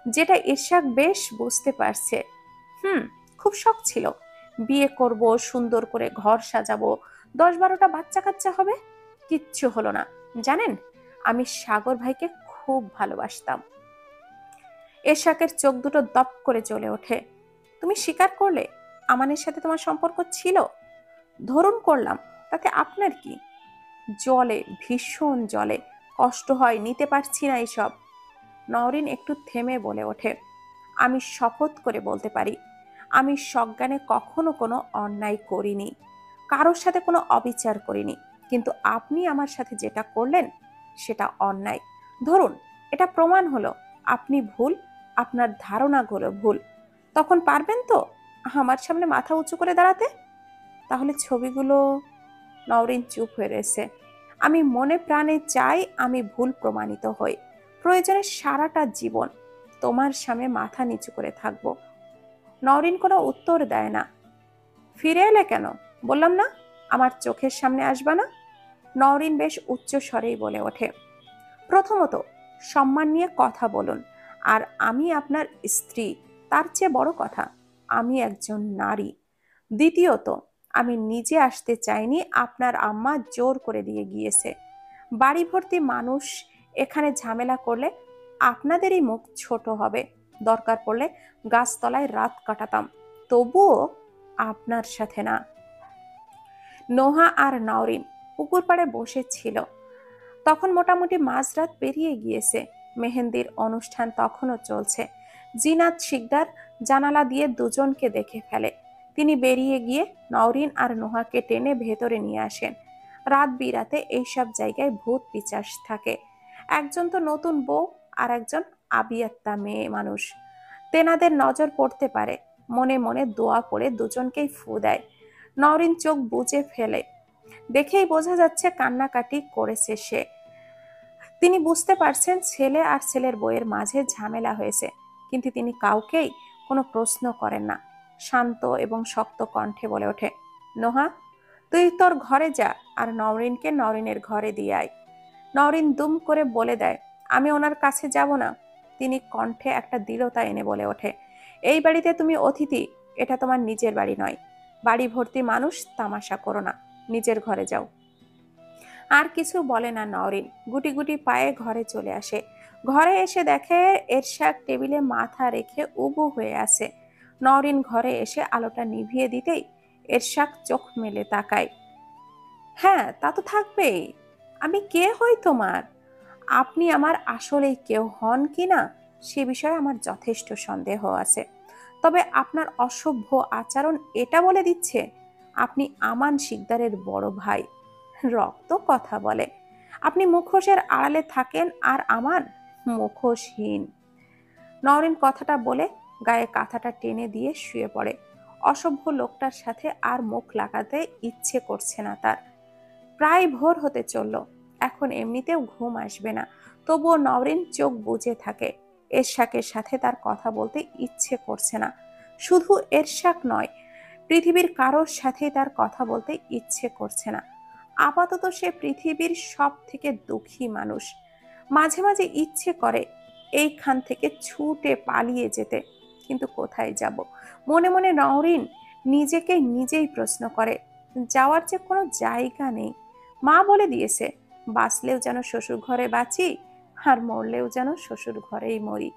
যেটা এরশাক বেশ বুঝতে পারছে। খুব শখ ছিল, বিয়ে করব, সুন্দর করে ঘর সাজাবো, 10-12টা বাচ্চা কাচ্চা হবে। কিচ্ছু হলো না। জানেন, আমি সাগর ভাইকে খুব ভালোবাসতাম। এরশাকের চোখ দুটো দপ করে জ্বলে ওঠে। তুমি স্বীকার করলে আমানের সাথে তোমার সম্পর্ক ছিল? ধরুন করলাম, তাতে আপনার কি? জলে, ভীষণ জলে, কষ্ট হয়, নিতে পারছি না এসব। নওরিন একটু থেমে বলে ওঠে, আমি শপথ করে বলতে পারি, আমি সজ্ঞানে কখনো কোনো অন্যায় করিনি, কারোর সাথে কোনো অবিচার করিনি, কিন্তু আপনি আমার সাথে যেটা করলেন সেটা অন্যায়। ধরুন এটা প্রমাণ হলো আপনি ভুল, আপনার ধারণাগুলো ভুল, তখন পারবেন তো আমার সামনে মাথা উঁচু করে দাঁড়াতে? তাহলে ছবিগুলো? নওরিন চুপ হয়ে রয়েছে। আমি মনে প্রাণে চাই আমি ভুল প্রমাণিত হই, প্রয়োজনে সারাটা জীবন তোমার সামনে মাথা নিচু করে থাকব। নওরিন কোনো উত্তর দেয় না। ফিরে এলে কেন? বললাম না আমার চোখের সামনে আসবা না। নওরিন বেশ উচ্চ স্বরেই বলে ওঠে, প্রথমত সম্মান নিয়ে কথা বলুন, আর আমি আপনার স্ত্রী, তার চেয়ে বড় কথা আমি একজন নারী। দ্বিতীয়ত আমি নিজে আসতে চাইনি, আপনার আম্মা জোর করে দিয়ে গিয়েছে। বাড়ি ভর্তি মানুষ এখানে ঝামেলা করলে আপনাদেরই মুখ ছোট হবে, দরকার পড়লে গাছতলায় রাত কাটাতাম, তবুও আপনার সাথে না। নোহা আর নওরিন পুকুর পাড়ে বসেছিল। তখন মোটামুটি মাঝরাত পেরিয়ে গিয়েছে, মেহেন্দির অনুষ্ঠান তখনও চলছে। জিনাত শিকদার জানালা দিয়ে দুজনকে দেখে ফেলে। তিনি বেরিয়ে গিয়ে নওরিন আর নোহাকে টেনে ভেতরে নিয়ে আসেন। রাত বিরাতে এইসব জায়গায় ভূত পিচাস থাকে। একজন তো নতুন বউ, আর একজন আবিয়াত্তা মেয়ে মানুষ। তেনাদের নজর পড়তে পারে, মনে মনে দোয়া করে দুজনকেই ফু দেয়। নওরিন চোখ বুজে ফেলে, দেখেই বোঝা যাচ্ছে কান্নাকাটি করেছে সে। তিনি বুঝতে পারছেন ছেলে আর ছেলের বউয়ের মাঝে ঝামেলা হয়েছে, কিন্তু তিনি কাউকেই কোনো প্রশ্ন করেন না। শান্ত এবং শক্ত কণ্ঠে বলে ওঠে, নোহা তুই তোর ঘরে যা, আর নওরিনকে নওরিনের ঘরে দিয়ে আয়। নওরিন দুম করে বলে দেয়, আমি ওনার কাছে যাব না। তিনি কণ্ঠে একটা দৃঢ়তা এনে বলে ওঠে, এই বাড়িতে তুমি অতিথি, এটা তোমার নিজের বাড়ি নয়। বাড়ি ভর্তি মানুষ, তামাশা করো না। নিজের ঘরে যাও। আর কিছু বলে না নওরিন, গুটি গুটি পায়ে ঘরে চলে আসে। ঘরে এসে দেখে এরশাক টেবিলে মাথা রেখে উবু হয়ে আছে। নওরিন ঘরে এসে আলোটা নিভিয়ে দিতেই এরশাক চোখ মেলে তাকায়। হ্যাঁ, তা তো থাকবেই। আমি কে হই তোমার? আপনি আমার আসলেই কেউ হন কিনা সে বিষয়ে আমার যথেষ্ট সন্দেহ আছে। তবে আপনার অসভ্য আচরণ এটা বলে দিচ্ছে আপনি আমান শিকদারের বড় ভাই। রক্ত কথা বলে। আপনি মুখোশের আড়ালে থাকেন আর আমান মুখোশহীন। নওরিন কথাটা বলে গায়ে কাঁথাটা টেনে দিয়ে শুয়ে পড়ে। অসভ্য লোকটার সাথে আর মুখ লাগাতে ইচ্ছে করছে না তার। প্রায় ভোর হতে চলল। এখন এমনিতেও ঘুম আসবে না, তবুও নওরিন চোখ বুজে থাকে। এরশাকের সাথে তার কথা বলতে ইচ্ছে করছে না। শুধু এরশাক নয়, পৃথিবীর কারোর সাথে তার কথা বলতে ইচ্ছে করছে না। আপাতত সে পৃথিবীর সব থেকে দুঃখী মানুষ। মাঝে মাঝে ইচ্ছে করে এইখান থেকে ছুটে পালিয়ে যেতে, কিন্তু কোথায় যাব? মনে মনে নওরিন নিজেকে নিজেই প্রশ্ন করে। যাওয়ার যে কোনো জায়গা নেই। মা বলে দিয়েছে, বাঁচলেও যেন শ্বশুর ঘরে বাঁচি, আর মরলেও যেন শ্বশুর ঘরেই মরি।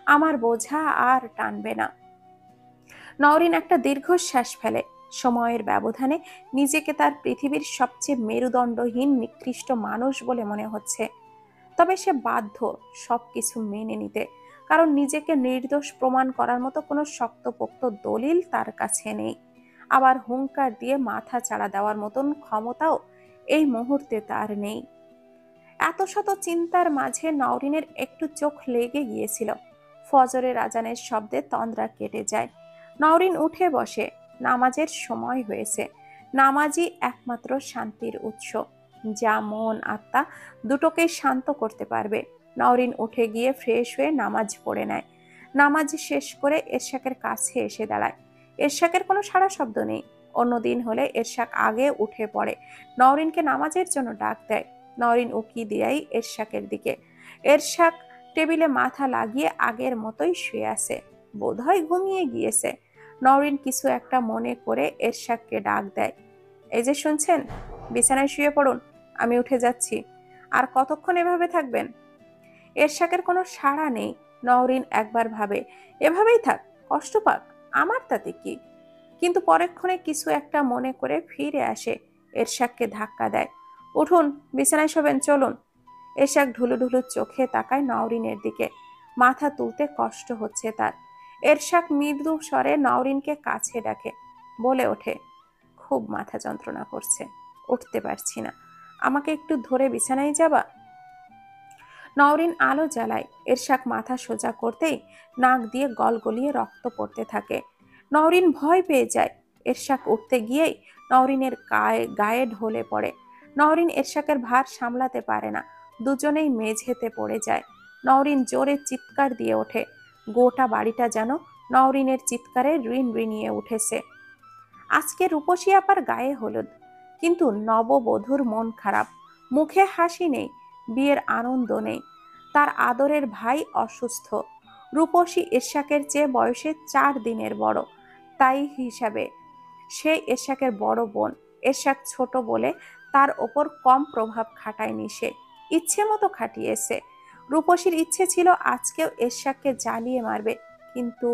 আমার বোঝা আর টানবে না। নওরিন একটা দীর্ঘশ্বাস ফেলে। সময়ের ব্যবধানে নিজেকে তার পৃথিবীর সবচেয়ে মেরুদণ্ডহীন নিকৃষ্ট মানুষ বলে মনে হচ্ছে। তবে সে বাধ্য সবকিছু মেনে নিতে, কারণ নিজেকে নির্দোষ প্রমাণ করার মতো কোনো শক্তপোক্ত দলিল তার কাছে নেই। আবার হুঙ্কার দিয়ে মাথা চাড়া দেওয়ার মতন ক্ষমতাও এই মুহূর্তে তার নেই। এত শত চিন্তার মাঝে নওরিনের একটু চোখ লেগে গিয়েছিল। ফজরের আজানের শব্দে তন্দ্রা কেটে যায়। নওরিন উঠে বসে। নামাজের সময় হয়েছে। নামাজই একমাত্র শান্তির উৎস, যা মন আত্মা দুটোকেই শান্ত করতে পারবে। নওরিন উঠে গিয়ে ফ্রেশ হয়ে নামাজ পড়ে নেয়। নামাজ শেষ করে এরশাকের কাছে এসে দাঁড়ায়। এরশাকের কোনো সাড়া শব্দ নেই। অন্যদিন হলে এরশাক আগে উঠে পড়ে, নওরিনকে নামাজের জন্য ডাক দেয়। নওরিন উকি দিয়াই এরশাকের দিকে। এরশাক টেবিলে মাথা লাগিয়ে আগের মতোই শুয়ে আছে, বোধহয় ঘুমিয়ে গিয়েছে। নওরিন কিছু একটা মনে করে এরশাককে ডাক দেয়। এই যে শুনছেন, বিছানায় শুয়ে পড়ুন, আমি উঠে যাচ্ছি। আর কতক্ষণ এভাবে থাকবেন? এরশাকের কোনো সাড়া নেই। নওরিন একবার ভাবে, এভাবেই থাক, কষ্ট পাক, আমার তাতে কি? কিন্তু পরক্ষণে কিছু একটা মনে করে ফিরে আসে, এরশাককে ধাক্কা দেয়। উঠুন, বিছানায় শোবেন, চলুন। এরশাক ঢুলু ঢুলু চোখে তাকায় নওরিনের দিকে। মাথা তুলতে কষ্ট হচ্ছে তার। এরশাক মৃদু স্বরে নওরিনকে কাছে ডাকে, বলে ওঠে, খুব মাথা যন্ত্রণা করছে, উঠতে পারছি না, আমাকে একটু ধরে বিছানায় যাবা? নওরিন আলো জ্বালায়। এরশাক মাথা সোজা করতেই নাক দিয়ে গলগলিয়ে রক্ত পড়তে থাকে। নওরিন ভয় পেয়ে যায়। এরশাক উঠতে গিয়েই নওরিনের গায়ে ঢলে পড়ে। নওরিন এরশাকের ভার সামলাতে পারে না, দুজনেই মেঝেতে পড়ে যায়। নওরিন জোরে চিৎকার দিয়ে ওঠে। গোটা বাড়িটা যেন নওরিনের চিৎকারে রিনিয়ে উঠেছে। আজকে রূপসী আপার গায়ে হলুদ, কিন্তু নববধূর মন খারাপ। মুখে হাসি নেই, বিয়ের আনন্দ নেই। তার আদরের ভাই অসুস্থ। রূপসী এরশাকের চেয়ে বয়সে 4 দিনের বড়, তাই হিসাবে সে এরশাকের বড় বোন। এরশাক ছোট বলে তার ওপর কম প্রভাব খাটায়নি সে, ইচ্ছে মতো খাটিয়েছে। রূপসীর ইচ্ছে ছিল আজকেও এরশাককে জ্বালিয়ে মারবে, কিন্তু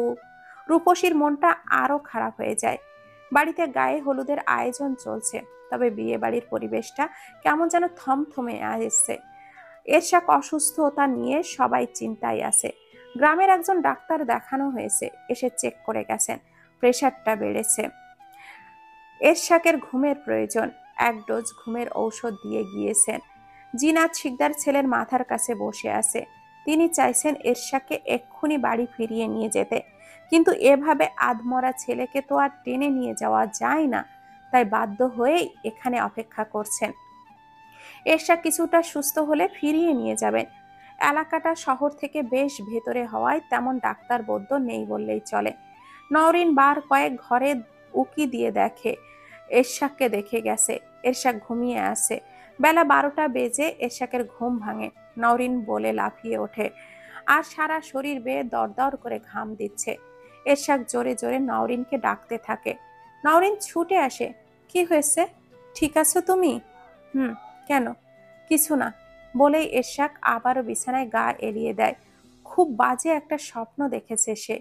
রূপসীর মনটা আরো খারাপ হয়ে যায়। বাড়িতে গায়ে হলুদের আয়োজন চলছে, তবে বিয়ে বাড়ির পরিবেশটা কেমন যেন থমথমে আসছে। এরশাক অসুস্থতা নিয়ে সবাই চিন্তায় আছে। গ্রামের একজন ডাক্তার দেখানো হয়েছে, এসে চেক করে গেছেন, প্রেশারটা বেড়েছে। এরশাকের ঘুমের প্রয়োজন, 1 ডোজ ঘুমের ঔষধ দিয়ে গিয়েছেন। জিনাত শিকদার ছেলের মাথার কাছে বসে আছে। তিনি চাইছেন এরশাককে এক্ষুনি বাড়ি ফিরিয়ে নিয়ে যেতে, কিন্তু এভাবে আধমরা ছেলেকে তো আর টেনে নিয়ে যাওয়া যায় না, তাই বাধ্য হয়েই এখানে অপেক্ষা করছেন। এরশাক কিছুটা সুস্থ হলে ফিরিয়ে নিয়ে যাবেন। এলাকাটা শহর থেকে বেশ ভেতরে হওয়ায় তেমন ডাক্তার বৈদ্য নেই বললেই চলে। নওরিন বার কয়েক ঘরে উকি দিয়ে দেখে, এরশাককে দেখে গেছে। এরশাক ঘুমিয়ে আছে। বেলা 12টা বেজে এরশাকের ঘুম ভাঙে। নওরিন বলে লাফিয়ে ওঠে, আর সারা শরীর বেয়ে দরদর করে ঘাম দিচ্ছে। এরশাক জোরে জোরে নওরিনকে ডাকতে থাকে। নওরিন ছুটে আসে। কি হয়েছে? ঠিক আছো তুমি? হুম। কেন? কিছু না, বলেই এরশাক আবারও বিছানায় গা এলিয়ে দেয়। খুব বাজে একটা স্বপ্ন দেখেছে সে।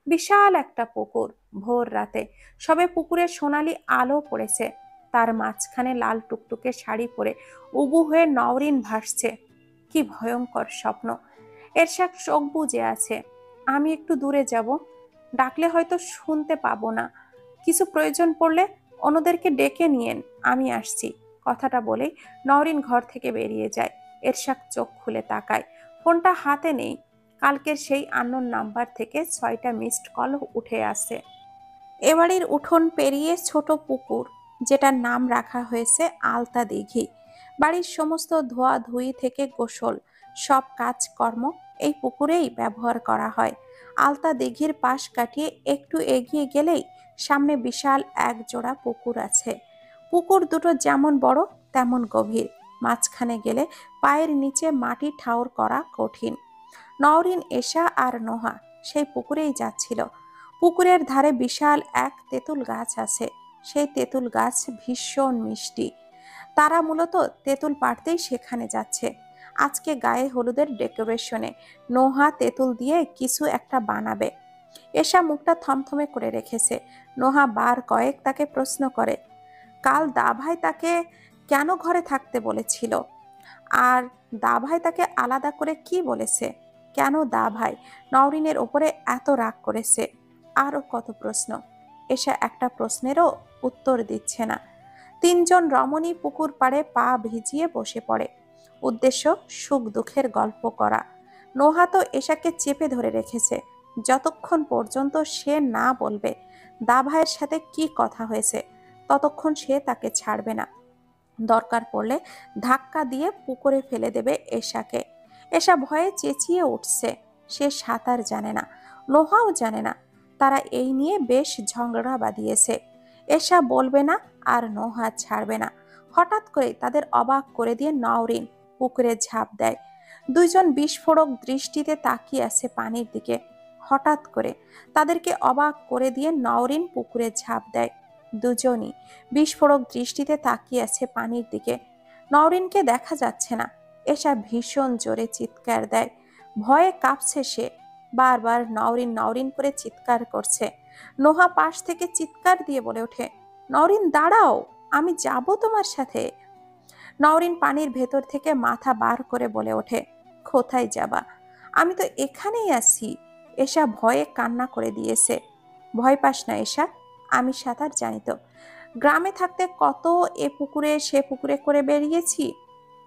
বিশাল একটা পুকুর, ভোর রাতে, সবে পুকুরে সোনালি আলো পড়েছে। তার মাঝখানে লাল টুকটুকে শাড়ি পরে উবু হয়ে নওরিন ভাসছে। কি ভয়ঙ্কর স্বপ্ন! এরশাক চোখ বুজে আছে। আমি একটু দূরে যাব, ডাকলে হয়তো শুনতে পাবো না। কিছু প্রয়োজন পড়লে অন্যদেরকে ডেকে নিয়েন, আমি আসছি। কথাটা বলেই নওরিন ঘর থেকে বেরিয়ে যায়। এরশাক চোখ খুলে তাকায়। ফোনটা হাতে নেই। কালকের সেই আননোন নাম্বার থেকে 6টা মিসড কল উঠে আসে। এ বাড়ির উঠোন পেরিয়ে ছোট পুকুর, যেটার নাম রাখা হয়েছে আলতা দিঘি। বাড়ির সমস্ত ধোয়াধুয়ি থেকে গোসল, সব কাজকর্ম এই পুকুরেই ব্যবহার করা হয়। আলতা দিঘির পাশ কাটিয়ে একটু এগিয়ে গেলেই সামনে বিশাল এক জোড়া পুকুর আছে। পুকুর দুটো যেমন বড় তেমন গভীর। মাঝখানে গেলে পায়ের নিচে মাটি ঠাউর করা কঠিন। নওরিন, এশা আর নোহা সেই পুকুরেই যাচ্ছিল। পুকুরের ধারে বিশাল এক তেঁতুল গাছ আছে। সেই তেঁতুল গাছ ভীষণ মিষ্টি। তারা মূলত তেঁতুল পাড়তেই সেখানে যাচ্ছে। আজকে গায়ে হলুদের ডেকোরেশনে নোহা তেঁতুল দিয়ে কিছু একটা বানাবে। এশা মুখটা থমথমে করে রেখেছে। নোহা বার কয়েক তাকে প্রশ্ন করে, কাল দাভাই তাকে কেন ঘরে থাকতে বলেছিল? আর দাভাই তাকে আলাদা করে কি বলেছে? কেন দাভাই নওরিনের ওপরে এত রাগ করেছে? আরো কত প্রশ্ন। এসে একটা প্রশ্নেরও উত্তর দিচ্ছে না। তিনজন রমণী পুকুর পাড়ে পা ভিজিয়ে বসে পড়ে। উদ্দেশ্য সুখ দুঃখের গল্প করা। নোহা তো এশাকে চেপে ধরে রেখেছে। যতক্ষণ পর্যন্ত সে না বলবে দাভাইয়ের সাথে কি কথা হয়েছে, ততক্ষণ সে তাকে ছাড়বে না। দরকার পড়লে ধাক্কা দিয়ে পুকুরে ফেলে দেবে এশাকে। এশা ভয়ে চেঁচিয়ে উঠছে। সে সাঁতার জানে না, নোহাও জানে না। তারা এই নিয়ে বেশ ঝগড়া বাঁধিয়েছে। এশা বলবে না আর নোহা ছাড়বে না। হঠাৎ করে তাদের অবাক করে দিয়ে নওরিন পুকুরে ঝাঁপ দেয়। দুইজন বিস্ফোরক দৃষ্টিতে তাকিয়ে আছে পানির দিকে। হঠাৎ করে তাদেরকে অবাক করে দিয়ে নওরিন পুকুরে ঝাঁপ দেয়। দুজনই বিস্ফোরক দৃষ্টিতে তাকিয়ে আছে পানির দিকে। নওরিনকে দেখা যাচ্ছে না। এশা ভীষণ জোরে চিৎকার দেয়। ভয়ে কাঁপছে সে। বারবার নওরিন নওরিন করে চিৎকার করছে। নোহা পাশ থেকে চিৎকার দিয়ে বলে ওঠে, নওরিন দাঁড়াও, আমি যাব তোমার সাথে। নওরিন পানির ভেতর থেকে মাথা বার করে বলে ওঠে, কোথায় যাবা? আমি তো এখানেই আছি। এশা ভয়ে কান্না করে দিয়েছে। ভয় পাস না এশা, আমি সাঁতার জানি তো। গ্রামে থাকতে কত এ পুকুরে সে পুকুরে করে বেরিয়েছি।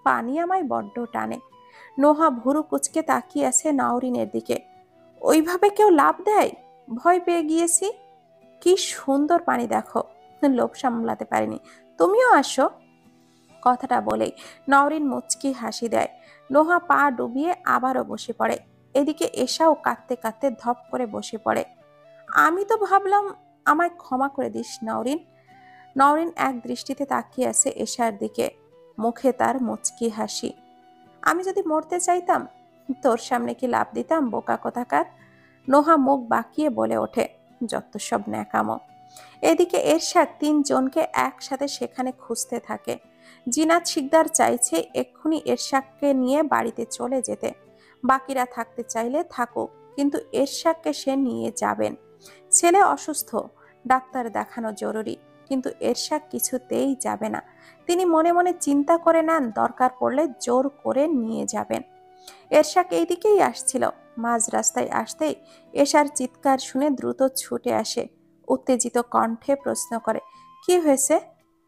পানি আমায় বড্ড টানে। নোহা ভুরু কুচকে তাকিয়ে আছে নওরিনের দিকে। ওইভাবে কেউ লাফ দেয়? ভয় পেয়ে গিয়েছি। কি সুন্দর পানি দেখো। লোভ সামলাতে পারিনি, তুমিও আসো। কথাটা বলেই নওরিন মুচকি হাসি দেয়। নোহা পা ডুবিয়ে আবারও বসে পড়ে। এদিকে এশাও কাঁদতে কাঁদতে ধপ করে বসে পড়ে। আমি তো ভাবলাম, আমায় ক্ষমা করে দিস নওরিন। নওরিন এক দৃষ্টিতে তাকিয়ে আছে এশার দিকে। মুখে তার মুচকি হাসি। আমি যদি মরতে চাইতাম, তোর সামনে কি লাফ দিতাম বোকা কোথাকার? নোহা মুখ বাঁকিয়ে বলে ওঠে, যত সব ন্যাকামো। এদিকে এরশাদ তিনজনকে একসাথে সেখানে খুঁজতে থাকে। জিনাত শিকদার চাইছে এক্ষুনি এরশাদকে নিয়ে বাড়িতে চলে যেতে। বাকিরা থাকতে চাইলে থাকুক, কিন্তু এরশাদকে সে নিয়ে যাবেন। ছেলে অসুস্থ, ডাক্তার দেখানো জরুরি, কিন্তু এরশাদ কিছুতেই যাবে না। তিনি মনে মনে চিন্তা করে নেন দরকার পড়লে জোর করে নিয়ে যাবেন। এরশাদ এই দিকেই আসছিল। মাঝ রাস্তায় আসতেই এশার চিৎকার শুনে দ্রুত ছুটে আসে। উত্তেজিত কণ্ঠে প্রশ্ন করে, কি হয়েছে?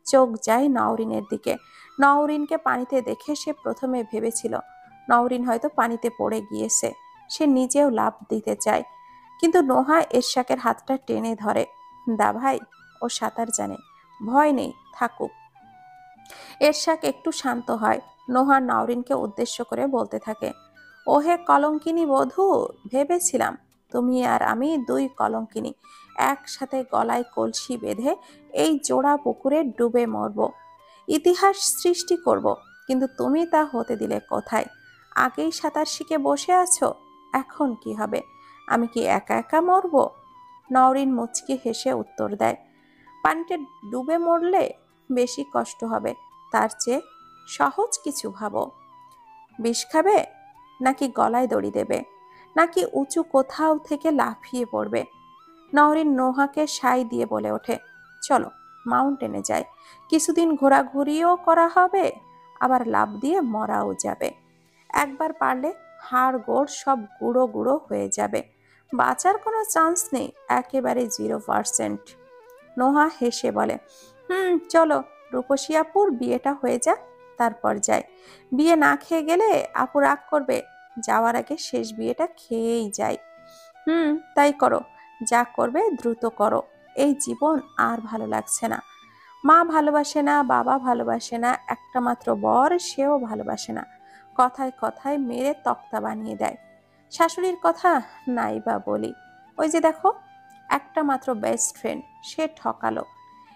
চোখ যায় নওরিনের দিকে। নওরিনকে পানিতে দেখে সে প্রথমে ভেবেছিল নওরিন হয়তো পানিতে পড়ে গিয়েছে। সে নিজেও লাফ দিতে চায়, কিন্তু নোহা এরশাকের হাতটা টেনে ধরে। দা ভাই, ও সাঁতার জানে, ভয় নেই, থাকুক। এরশাক একটু শান্ত হয়। নোহা নওরিনকে উদ্দেশ্য করে বলতে থাকে, ওহে কলঙ্কিনী বধূ, ভেবেছিলাম তুমি আর আমি দুই কলঙ্কিনী একসাথে গলায় কলসি বেঁধে এই জোড়া পুকুরে ডুবে মরব, ইতিহাস সৃষ্টি করব, কিন্তু তুমি তা হতে দিলে কোথায়? আগেই সাঁতার শিখে বসে আছো, এখন কি হবে? আমি কি একা একা মরব? নওরিন মুচকি হেসে উত্তর দেয়, পানিতে ডুবে মরলে বেশি কষ্ট হবে। তার চেয়ে সহজ কিছু ভাবো। বিষ খাবে, নাকি গলায় দড়ি দেবে, নাকি উঁচু কোথাও থেকে লাফিয়ে পড়বে? নওরিন নোহাকে সাই দিয়ে বলে ওঠে, চলো মাউন্টেনে যাই। কিছুদিন ঘোরাঘুরিও করা হবে, আবার লাফ দিয়ে মরাও যাবে। একবার পারলে হাড় গোড় সব গুঁড়ো গুঁড়ো হয়ে যাবে। বাঁচার কোনো চান্স নেই, একেবারে 0%। নোহা হেসে বলে, চলো, রূপসী আপুর বিয়েটা হয়ে যাক, তারপর যাই। বিয়ে না খেয়ে গেলে আপু রাগ করবে। যাওয়ার আগে শেষ বিয়েটা খেয়েই যাই। তাই করো, যা করবে দ্রুত করো। এই জীবন আর ভালো লাগছে না। মা ভালোবাসে না, বাবা ভালোবাসে না, একটা মাত্র বর, সেও ভালোবাসে না। কথায় কথায় মেরে তক্তা বানিয়ে দেয়। শাশুড়ির কথা নাই বা বলি, ওই যে দেখো, একটা মাত্র বেস্ট ফ্রেন্ড, সে ঠকালো।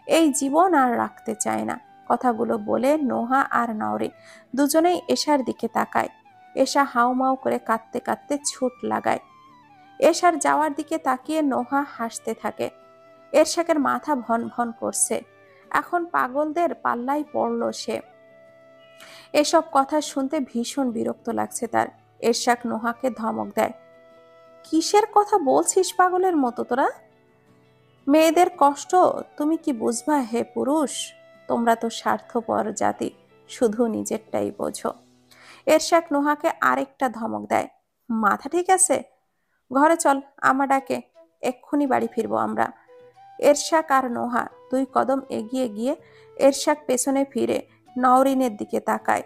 এই জীবন আর রাখতে চায় না। কথাগুলো বলে নোহা আর নওরিন দুজনেই এশার দিকে তাকায়। এশা হাউমাউ করে কাঁদতে কাঁদতে ছুট লাগায়। এশার যাওয়ার দিকে তাকিয়ে নোহা হাসতে থাকে। এরশাকের মাথা ভন ভন করছে। এখন পাগলদের পাল্লায় পড়ল সে। এসব কথা শুনতে ভীষণ বিরক্ত লাগছে তার। এরশাক নোহাকে ধমক দেয়, কিসের কথা বলছিস পাগলের মতো তোরা? মেয়েদের কষ্ট তুমি কি বুঝবা হে পুরুষ? তোমরা তো স্বার্থপর জাতি, শুধু নিজেরটাই বোঝো। এরশাক নোহাকে আরেকটা ধমক দেয়, মাথা ঠিক আছে? ঘরে চল, আমা ডাকে, এক্ষুনি বাড়ি ফিরবো আমরা। এরশাক আর নোহা 2 কদম এগিয়ে গিয়ে এরশাক পেছনে ফিরে নওরিনের দিকে তাকায়।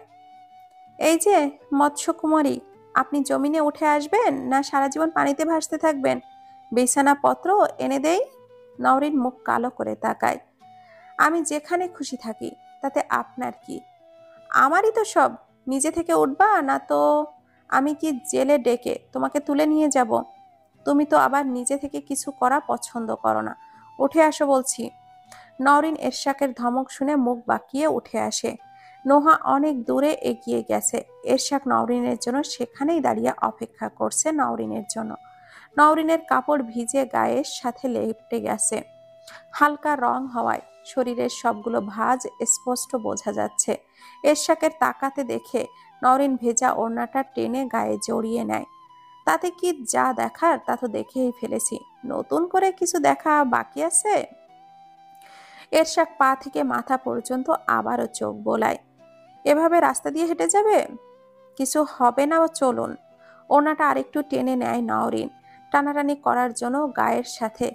এই যে মৎস্যকুমারী, আপনি জমিনে উঠে আসবেন, না সারা জীবন পানিতে ভাসতে থাকবেন? বিছানাপত্র এনে দেই? নওরিন মুখ কালো করে তাকায়। আমি যেখানে খুশি থাকি, তাতে আপনার কি? আমারই তো সব। নিজে থেকে উঠবা, না তো আমি কি জেলে ডেকে তোমাকে তুলে নিয়ে যাব? তুমি তো আবার নিজে থেকে কিছু করা পছন্দ করো না। উঠে আসো বলছি। নওরিন এরশাকের ধমক শুনে মুখ বাঁকিয়ে উঠে আসে। নোহা অনেক দূরে এগিয়ে গেছে। এরশাক নওরিনের জন্য সেখানেই দাঁড়িয়ে অপেক্ষা করছে নওরিনের জন্য। নওরিনের কাপড় ভিজে গায়ের সাথে লেপটে গেছে। হালকা রং হওয়ায় শরীরের সবগুলো ভাঁজ স্পষ্ট বোঝা যাচ্ছে। এরশাকের তাকাতে দেখে নওরিন ভেজা ওড়নাটা টেনে গায়ে জড়িয়ে নেয়। তাতে কি যা দেখার তা তো দেখেই ফেলেছি, নতুন করে কিছু দেখা বাকি আছে? এরশাক পা থেকে মাথা পর্যন্ত আবারও চোখ বোলায়। এভাবে রাস্তা দিয়ে হেঁটে যাবে? কিছু হবে না, চলুন। ওড়নাটা আরেকটু টেনে নেয় নওরিন। টানাটানি করার জন্য গায়ের সাথে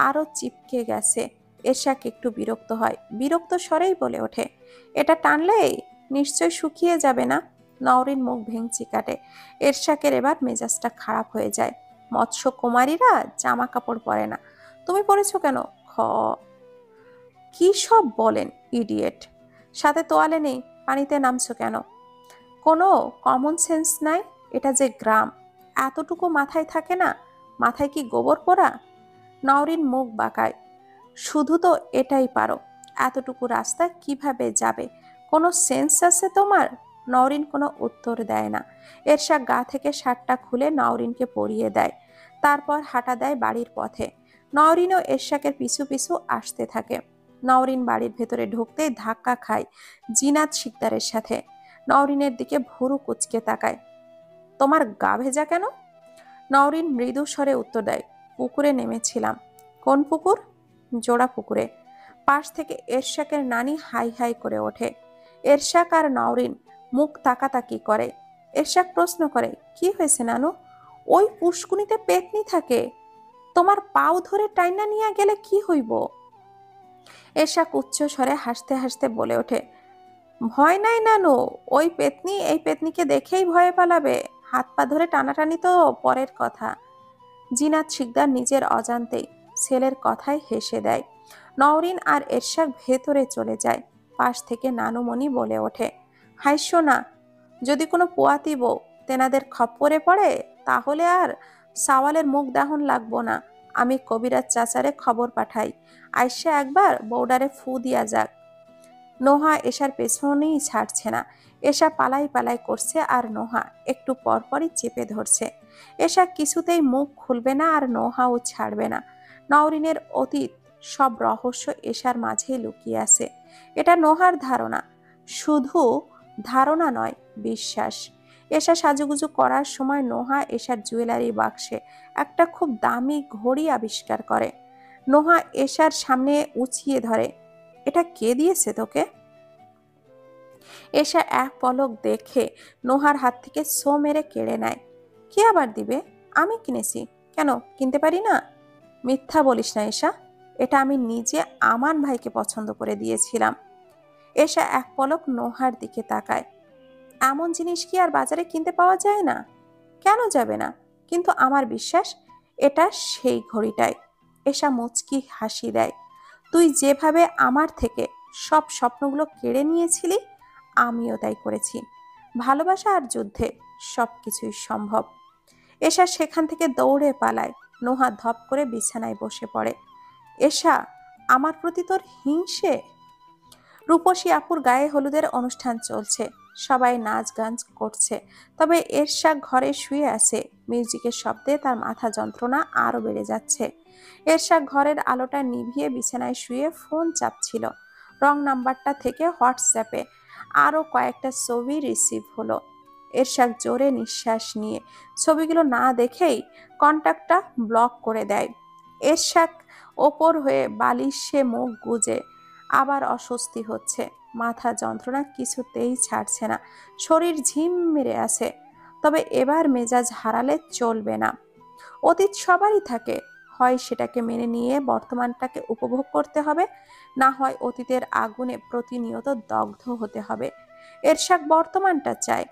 আরো চিপকে গেছে। এরশাক একটু বিরক্ত হয়, বিরক্ত স্বরেই বলে ওঠে, এটা টানলেই নিশ্চয় শুকিয়ে যাবে না? নওরিন মুখ ভেঙচি কাটে। এরশাকের এবার মেজাজটা খারাপ হয়ে যায়। মৎস্য কুমারীরা জামা কাপড় পরে না, তুমি পরেছো কেন? খ কি সব বলেন ইডিয়েট! সাথে তোয়ালে নেই, পানিতে নামছো কেন? কোনো কমন সেন্স নাই? এটা যে গ্রাম, এতটুকু মাথায় থাকে না? মাথায় কি গোবর পোড়া? নওরিন মুখ বাঁকায়, শুধু তো এটাই পারো। এতটুকু রাস্তা কিভাবে যাবে? কোনো সেন্স আছে তোমার? নওরিন কোনো উত্তর দেয় না। এরশাক গা থেকে শার্টটা খুলে নওরিনকে পরিয়ে দেয়। তারপর হাঁটা দেয় বাড়ির পথে। নওরিনও এরশাকের পিছু পিছু আসতে থাকে। নওরিন বাড়ির ভেতরে ঢুকতেই ধাক্কা খায় জিনাত শিকদারের সাথে। নওরিনের দিকে ভুরু কুচকে তাকায়, তোমার গা ভেজা কেন? নওরিন মৃদু স্বরে উত্তর দেয়, পুকুরে নেমেছিলাম। কোন পুকুর? জোড়া পুকুরে। পাশ থেকে এরশাকের নানি হাই হাই করে ওঠে। এরশাক আর নওরিন মুখ তাকাতাকি করে। এরশাক প্রশ্ন করে, কি হয়েছে নানু? ওই পুষ্কুনিতে পেতনি থাকে, তোমার পাও ধরে টাইনা নিয়ে গেলে কি হইব? এরশাক উচ্চ স্বরে হাসতে হাসতে বলে ওঠে, ভয় নাই নানু, ওই পেতনি এই পেতনিকে দেখেই ভয়ে পালাবে। হাত পা ধরে টানাটানি তো পরের কথা। জিনাত শিকদার নিজের অজান্তেই ছেলের কথায় হেসে দেয়। নওরিন আর এরশাক ভেতরে চলে যায়। পাশ থেকে নানুমণি বলে ওঠে, হাইসো না, যদি কোনো পোয়াতি বউ তেনাদের খপ্পরে পড়ে, তাহলে আর সাওয়ালের মুখ দাহন লাগবো না। আমি কবিরাজ চাচারে খবর পাঠাই, আইসা একবার বউডারে ফু দিয়া যাক। নোহা এশার পেছনেই ছাড়ছে না। এশা পালাই পালাই করছে আর নোহা একটু পরপরই চেপে ধরছে। এশা কিছুতেই মুখ খুলবে না আর নোহাও ছাড়বে না। নওরিনের অতীত সব রহস্য এশার মাঝেই লুকিয়ে আছে। এটা নোহার ধারণা, শুধু ধারণা নয়, বিশ্বাস। এশা সাজুগুজু করার সময় নোহা এশার জুয়েলারি বাক্সে একটা খুব দামি ঘড়ি আবিষ্কার করে। নোহা এশার সামনে উঁচিয়ে ধরে, এটা কে দিয়েছে তোকে? এশা এক পলক দেখে নোহার হাত থেকে সো মেরে কেড়ে নেয়। কে আবার দিবে? আমি কিনেছি। কেন কিনতে পারি না? মিথ্যা বলিস না এশা, এটা আমি নিজে আমান ভাইকে পছন্দ করে দিয়েছিলাম। এশা এক পলক নোহার দিকে তাকায়। এমন জিনিস কি আর বাজারে কিনতে পাওয়া যায় না? কেন যাবে না? কিন্তু আমার বিশ্বাস এটা সেই ঘড়িটাই। এশা মুচকি হাসি দেয়। তুই যেভাবে আমার থেকে সব স্বপ্নগুলো কেড়ে নিয়েছিলি, আমিও তাই করেছি। ভালোবাসা আর যুদ্ধে সবকিছুই সম্ভব। এশা সেখান থেকে দৌড়ে পালায়। নোহা ধপ করে বিছানায় বসে পড়ে। এশা, আমার প্রতি তোর হিংসে? রূপসী আপুর গায়ে হলুদের অনুষ্ঠান চলছে, সবাই নাচ গান করছে, তবে এরশাক ঘরে শুয়ে আছে। মিউজিকের শব্দে তার মাথা যন্ত্রণা আরো বেড়ে যাচ্ছে। এরশাক ঘরের আলোটা নিভিয়ে বিছানায় শুয়ে ফোন চাপছিল। রং নাম্বারটা থেকে হোয়াটসঅ্যাপে আরো কয়েকটা ছবি রিসিভ হলো। এরশাক জোরে নিঃশ্বাস নিয়ে ছবিগুলো না দেখেই কন্টাক্টটা ব্লক করে দেয়। এরশাক ওপর হয়ে বালিশে মুখ গুজে, আবার অস্বস্তি হচ্ছে। মাথা যন্ত্রণা কিছুতেই ছাড়ছে না, শরীর ঝিম মেরে আছে। তবে এবার মেজাজ হারালে চলবে না। অতীত সবারই থাকে, হয় সেটাকে মেনে নিয়ে বর্তমানটাকে উপভোগ করতে হবে, না হয় অতীতের আগুনে প্রতিনিয়ত দগ্ধ হতে হবে। এরশাক বর্তমানটা চায়।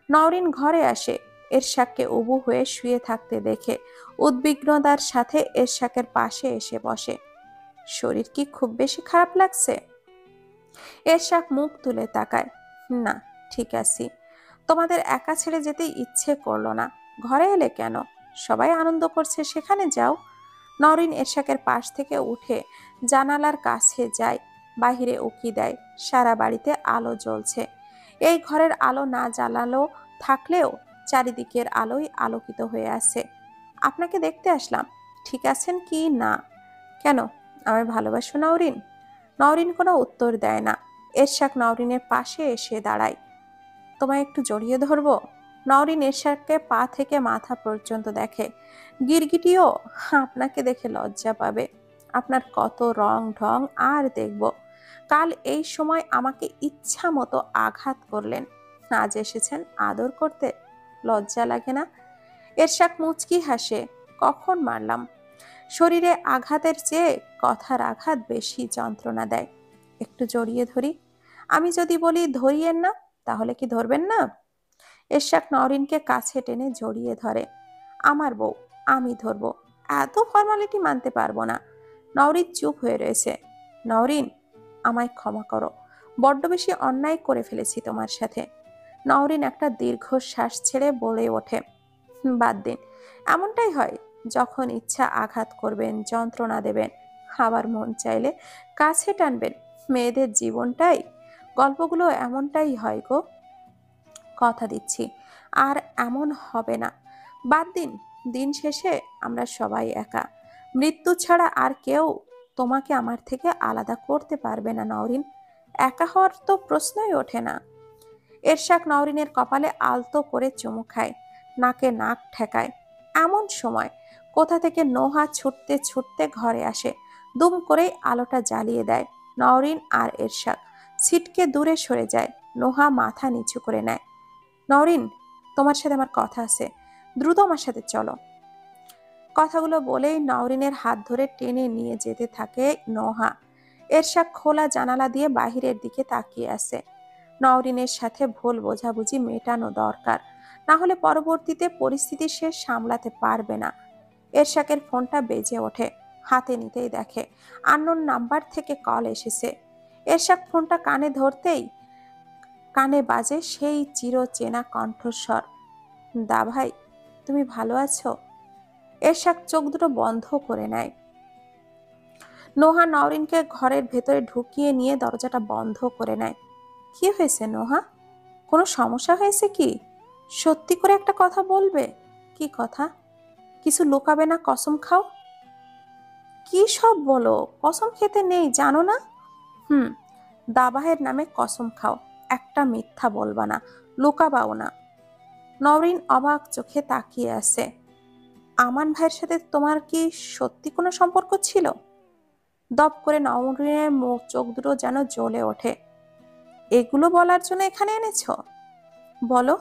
নওরিন ঘরে আসে, এরশাককে উবু হয়ে শুয়ে থাকতে দেখে উদ্বিগ্নতার সাথে এরশাকের পাশে এসে বসে। শরীর কি খুব বেশি খারাপ লাগছে? এরশাক মুখ তুলে তাকায়। না, ঠিক আছি। তোমাদের একা ছেড়ে যেতে ইচ্ছে করলো না। ঘরে এলে কেন? সবাই আনন্দ করছে, সেখানে যাও। নওরিন এরশাকের পাশ থেকে উঠে জানালার কাছে যায়, বাহিরে উকি দেয়। সারা বাড়িতে আলো জ্বলছে। এই ঘরের আলো না জ্বালালো থাকলেও চারিদিকের আলোই আলোকিত হয়ে আছে। আপনাকে দেখতে আসলাম, ঠিক আছেন কি না? কেন, আমায় ভালোবাসো নওরিন? নওরিন কোনো উত্তর দেয় না। এরশাক নওরিনের পাশে এসে দাঁড়ায়। তোমায় একটু জড়িয়ে ধরবো? নওরিন এরশাককে পা থেকে মাথা পর্যন্ত দেখে। গিরগিটিও আপনাকে দেখে লজ্জা পাবে। আপনার কত রং ঢং আর দেখব। কাল এই সময় আমাকে ইচ্ছা মতো আঘাত করলেন, আজ এসেছেন আদর করতে। লজ্জা লাগে না? এরশাক মুচকি হাসে। কখন মারলাম? শরীরে আঘাতের চেয়ে কথার আঘাত বেশি যন্ত্রণা দেয়। একটু জড়িয়ে ধরি? আমি যদি বলি ধরিয়েন না, তাহলে কি ধরবেন না? এরশাক নওরিনকে কাছে টেনে জড়িয়ে ধরে। আমার বউ, আমি ধরবো, এত ফর্মালিটি মানতে পারবো না। নওরিন চুপ হয়ে রয়েছে। নওরিন, আমায় ক্ষমা করো, বড্ড বেশি অন্যায় করে ফেলেছি তোমার সাথে। নওরিন একটা দীর্ঘশ্বাস ছেড়ে বলে ওঠে, বাদ দিন। এমনটাই হয়, যখন ইচ্ছা আঘাত করবেন, যন্ত্রণা দেবেন, আবার মন চাইলে কাছে টানবেন। মেয়েদের জীবনটাই, গল্পগুলো এমনটাই হয় গো। কথা দিচ্ছি আর এমন হবে না। বাদ দিন। দিন শেষে আমরা সবাই একা। মৃত্যু ছাড়া আর কেউ তোমাকে আমার থেকে আলাদা করতে পারবে না নওরিন। একা হওয়ার তো প্রশ্নই ওঠে না। এরশাক নওরিনের কপালে আলতো করে চুমু খায়, নাকে নাক ঠেকায়। এমন সময় কোথা থেকে নোহা ছুটতে ছুটতে ঘরে আসে। দুম করেই আলোটা জ্বালিয়ে দেয়। নওরিন আর এরশাক ছিটকে দূরে সরে যায়। নোহা মাথা নিচু করে নেয়। নওরিন, তোমার সাথে আমার কথা আছে, দ্রুত আমার সাথে চলো। কথাগুলো বলেই নওরিনের হাত ধরে টেনে নিয়ে যেতে থাকে নোহা। এরশাক খোলা জানালা দিয়ে বাহিরের দিকে তাকিয়ে আছে। নওরিনের সাথে ভুল বোঝাবুঝি মেটানো দরকার, না হলে পরবর্তীতে পরিস্থিতি সে সামলাতে পারবে না। এরশাকের ফোনটা বেজে ওঠে। হাতে নিতেই দেখে আননোন নাম্বার থেকে কল এসেছে। এরশাক ফোনটা কানে ধরতেই কানে বাজে সেই চিরচেনা কণ্ঠস্বর। দা ভাই, তুমি ভালো আছো? এরশাক চোখ দুটো বন্ধ করে নেয়। নোহা নওরিনকে ঘরের ভেতরে ঢুকিয়ে নিয়ে দরজাটা বন্ধ করে নেয়। কি হয়েছে নোহা? কোনো সমস্যা হয়েছে কি? সত্যি করে একটা কথা বলবে। কি কথা? কিছু লুকাবে না, কসম খাও। কি সব বলো? কসম খেতে নেই জানো না? হুম, দাবাহের নামে কসম খাও, একটা মিথ্যা বলবা না, লুকাবাও না। নওরিন অবাক চোখে তাকিয়ে আছে। আমান ভাইয়ের সাথে তোমার কি সত্যি কোনো সম্পর্ক ছিল? দপ করে নওরিনের মুখ চোখ দুটো যেন জ্বলে ওঠে। এগুলো বলার জন্য এখানে এনেছো? বলো।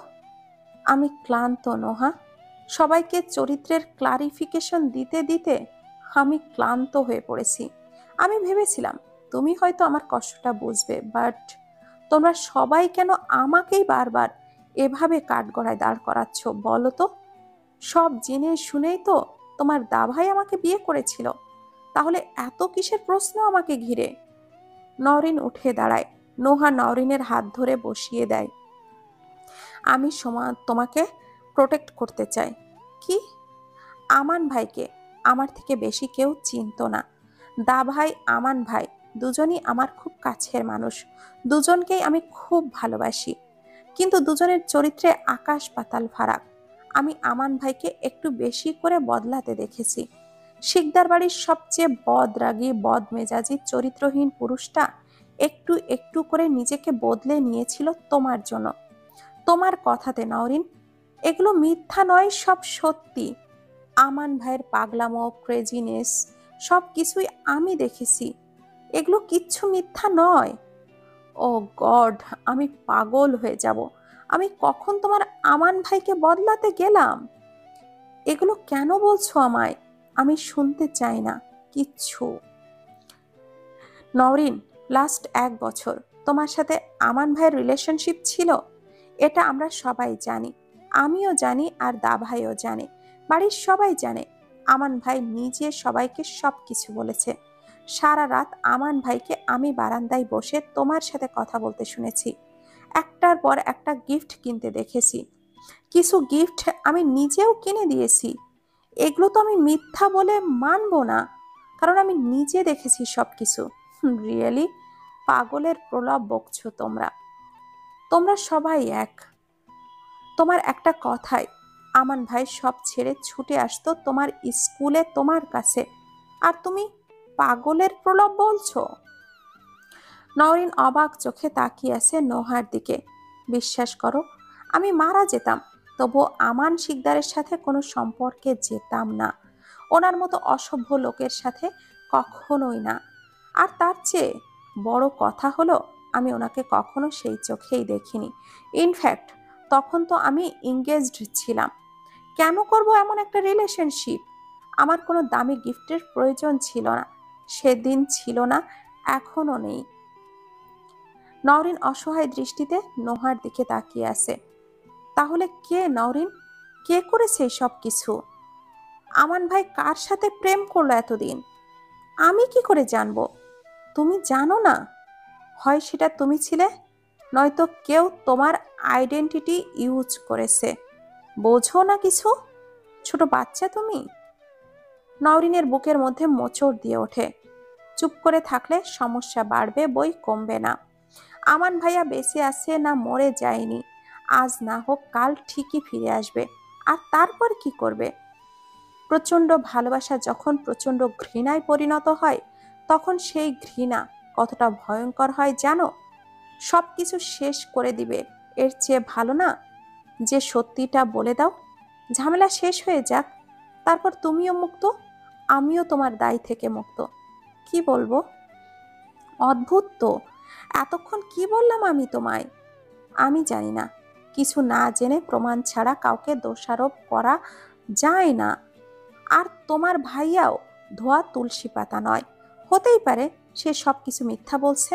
আমি ক্লান্ত নোহা, সবাইকে চরিত্রের ক্লারিফিকেশন দিতে দিতে আমি ক্লান্ত হয়ে পড়েছি। আমি ভেবেছিলাম তুমি হয়তো আমার কষ্টটা বুঝবে, বাট তোমরা সবাই কেন আমাকেই বারবার এভাবে কাঠগড়ায় দাঁড় করাচ্ছ বলো তো? সব জেনে শুনেই তো তোমার দাভাই আমাকে বিয়ে করেছিল, তাহলে এত কিসের প্রশ্ন আমাকে ঘিরে? নওরিন উঠে দাঁড়ায়। নোহা নওরিনের হাত ধরে বসিয়ে দেয়। আমি তোমাকে প্রোটেক্ট করতে চাই। কি? আমান ভাইকে আমার থেকে বেশি কেউ চিনতো না। দা ভাই, আমান ভাই দুজনই আমার খুব কাছের মানুষ, দুজনকেই আমি খুব ভালোবাসি, কিন্তু দুজনের চরিত্রে আকাশ পাতাল ফারাক। আমি আমান ভাইকে একটু বেশি করে বদলাতে দেখেছি। শিকদার বাড়ির সবচেয়ে বদরাগী বদমেজাজি চরিত্রহীন পুরুষটা একটু একটু করে নিজেকে বদলে নিয়েছিল তোমার জন্য। তোমার কথাতে নওরিন, এগুলো মিথ্যা নয়, সব সত্যি। আমান ভাইয়ের পাগলামো, ক্রেজিনেস সব কিছুই আমি দেখেছি। এগুলো কিচ্ছু মিথ্যা নয়। ও গড, আমি পাগল হয়ে যাব। আমি কখন তোমার আমান ভাইকে বদলাতে গেলাম? এগুলো কেন বলছো আমায়? আমি শুনতে চাই না কিচ্ছু। নওরিন, লাস্ট 1 বছর তোমার সাথে আমান ভাইয়ের রিলেশনশিপ ছিল, এটা আমরা সবাই জানি। আমিও জানি, আর দা ভাইও জানে, বাড়ির সবাই জানে। আমান ভাই নিজে সবাইকে সবকিছু বলেছে। সারা রাত আমান ভাইকে আমি বারান্দায় বসে তোমার সাথে কথা বলতে শুনেছি। একটার পর একটা গিফট কিনতে দেখেছি। কিছু গিফট আমি নিজেও কিনে দিয়েছি। এগুলো তো আমি মিথ্যা বলে মানবো না, কারণ আমি নিজে দেখেছি সবকিছু। রিয়েলি পাগলের প্রলাপ বকছো তোমরা। তোমরা সবাই এক। তোমার একটা কথায় আমান ভাই সব ছেড়ে ছুটে আসতো তোমার স্কুলে, তোমার কাছে, আর তুমি পাগলের প্রলাপ বলছো? নওরিন অবাক চোখে তাকিয়ে আছে নোহার দিকে। বিশ্বাস করো, আমি মারা যেতাম, তবু আমান শিকদারের সাথে কোনো সম্পর্কে যেতাম না। ওনার মতো অসভ্য লোকের সাথে কখনোই না। আর তার চেয়ে বড় কথা হলো, আমি ওনাকে কখনো সেই চোখেই দেখিনি। ইনফ্যাক্ট তখন তো আমি এঙ্গেজড ছিলাম। কেন করব এমন একটা রিলেশনশিপ? আমার কোনো দামি গিফটের প্রয়োজন ছিল না, সেদিন ছিল না, এখনো নেই। নওরিন অসহায় দৃষ্টিতে নোহার দিকে তাকিয়ে আছে। তাহলে কে নওরিন? কে করেছে সব কিছু? আমান ভাই কার সাথে প্রেম করলো এতদিন? আমি কি করে জানবো? তুমি জানো না? হয় সেটা তুমি ছিলে, নয়তো কেউ তোমার আইডেন্টিটি ইউজ করেছে। বোঝো না কিছু? ছোট বাচ্চা তুমি? নওরিনের বুকের মধ্যে মোচড় দিয়ে ওঠে। চুপ করে থাকলে সমস্যা বাড়বে, বই কমবে না। আমান ভাইয়া বেঁচে আছে না মরে যায়নি, আজ না হোক কাল ঠিকই ফিরে আসবে। আর তারপর কি করবে? প্রচন্ড ভালোবাসা যখন প্রচন্ড ঘৃণায় পরিণত হয়, তখন সেই ঘৃণা কতটা ভয়ঙ্কর হয় জানো? সবকিছু শেষ করে দিবে। এর চেয়ে ভালো না যে সত্যিটা বলে দাও, ঝামেলা শেষ হয়ে যাক, তারপর তুমিও মুক্ত, আমিও তোমার দায় থেকে মুক্ত। কি বলবো? অদ্ভুত তো, এতক্ষণ কি বললাম আমি তোমায়? আমি জানি না, কিছু না জেনে প্রমাণ ছাড়া কাউকে দোষারোপ করা যায় না। আর তোমার ভাইয়াও ধোয়া তুলসী পাতা নয়। হতেই পারে সে সব কিছু মিথ্যা বলছে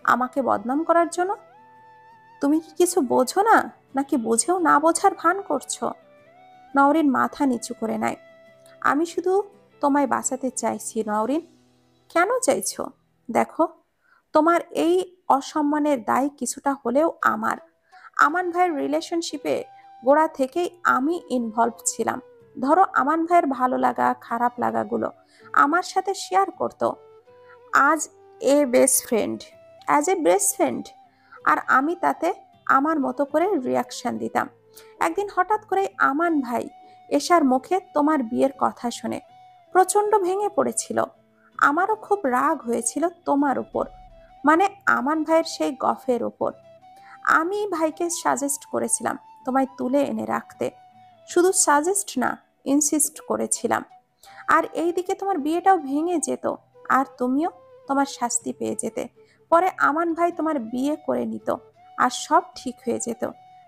আমাকে বদনাম করার জন্য। তুমি কি কিছু বোঝো না, নাকি বুঝেও না বোঝার ভান করছো? নওরিন মাথা নিচু করে নেয়। আমি শুধু তোমায় বাঁচাতে চাইছি নওরিন। কেন চাইছো? দেখো, তোমার এই অসম্মানের দায় কিছুটা হলেও আমার। আমান ভাইয়ের রিলেশনশিপে গোড়া থেকেই আমি ইনভলভ ছিলাম। ধরো, আমান ভাইয়ের ভালো লাগা খারাপ লাগাগুলো আমার সাথে শেয়ার করতো। আজ অ্যাজ এ বেস্ট ফ্রেন্ড, আর আমি তাতে আমার মতো করে রিয়াকশন দিতাম। একদিন হঠাৎ করে আমান ভাই এশার মুখে তোমার বিয়ের কথা শুনে প্রচন্ড ভেঙে পড়েছিল। আমারও খুব রাগ হয়েছিল তোমার উপর, মানে আমান ভাইয়ের সেই গফের উপর। আমি ভাইকে সাজেস্ট করেছিলাম তোমায় তুলে এনে রাখতে, শুধু সাজেস্ট না, ইনসিস্ট করেছিলাম। আর এইদিকে তোমার বিয়েটাও ভেঙে যেত, আর তুমিও তোমার শাস্তি পেয়ে যেতে। পরে আমান ভাই তোমার বিয়ে করে নিত, আর সব ঠিক হয়ে যেত।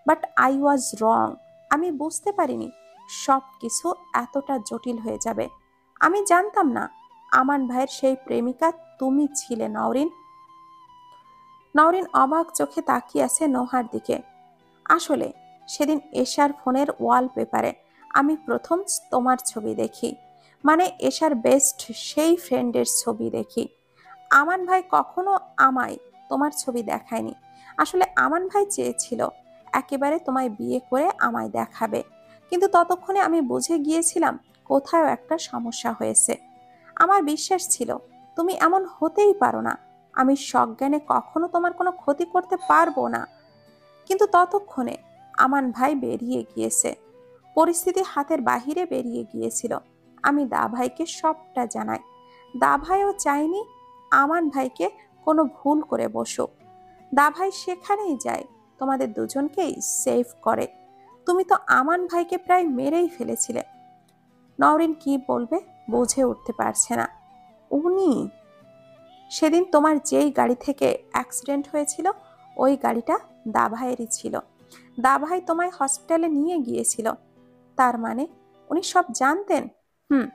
বাট আই ওয়াজ রং। আমি বুঝতে পারিনি সব কিছু এতটা জটিল হয়ে যাবে। আমি জানতাম না আমান ভাইয়ের সেই প্রেমিকা তুমি ছিলে নওরিন। নওরিন অবাক চোখে তাকিয়ে আছে নোহার দিকে। আসলে সেদিন এশার ফোনের ওয়ালপেপারে আমি প্রথম তোমার ছবি দেখি, মানে এশার বেস্ট সেই ফ্রেন্ডের ছবি দেখি। আমান ভাই কখনো আমায় তোমার ছবি দেখায়নি। আসলে আমান ভাই চেয়েছিল একেবারে তোমায় বিয়ে করে আমায় দেখাবে, কিন্তু ততক্ষণে আমি বুঝে গিয়েছিলাম কোথাও একটা সমস্যা হয়েছে। আমার বিশ্বাস ছিল তুমি এমন হতেই পারো না, আমি সজ্ঞানে কখনো তোমার কোনো ক্ষতি করতে পারবো না। কিন্তু ততক্ষণে আমান ভাই বেরিয়ে গিয়েছে, পরিস্থিতি হাতের বাহিরে বেরিয়ে গিয়েছিল। আমি দা ভাইকে সবটা জানাই। দা ভাইও চাইনি আমান ভাইকে কোনো ভুল করে বসুক। দা ভাই সেখানেই যায়, তোমাদের দুজনকেই সেভ করে। তুমি তো আমান ভাইকে প্রায় মেরেই ফেলেছিলে। নওরিন কি বলবে বুঝে উঠতে পারছে না। উনি সেদিন তোমার যেই গাড়ি থেকে অ্যাক্সিডেন্ট হয়েছিল ওই গাড়িটা দা ভাইয়েরই ছিল। দা ভাই তোমায় হসপিটালে নিয়ে গিয়েছিল। তার মানে উনি সব জানতেন। হুম,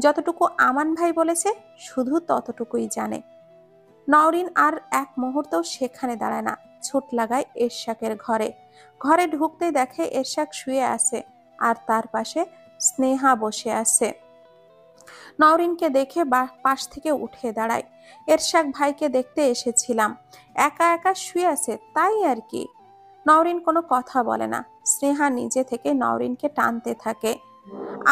যতটুকু আমান ভাই বলেছে শুধু ততটুকুই জানে। নওরিন আর এক মুহূর্তও সেখানে দাঁড়ায় না, ছুট লাগায় এরশাকের ঘরে। ঘরে ঢুকতেই দেখে এরশাক শুয়ে আছে, আর তার পাশে স্নেহা বসে আছে। নওরিনকে দেখে পাশ থেকে উঠে দাঁড়ায়। এরশাক ভাইকে দেখতে এসেছিলাম, একা একা শুয়ে আছে তাই আর কি। নওরিন কোনো কথা বলে না। স্নেহা নিজে থেকে নওরিনকে টানতে থাকে।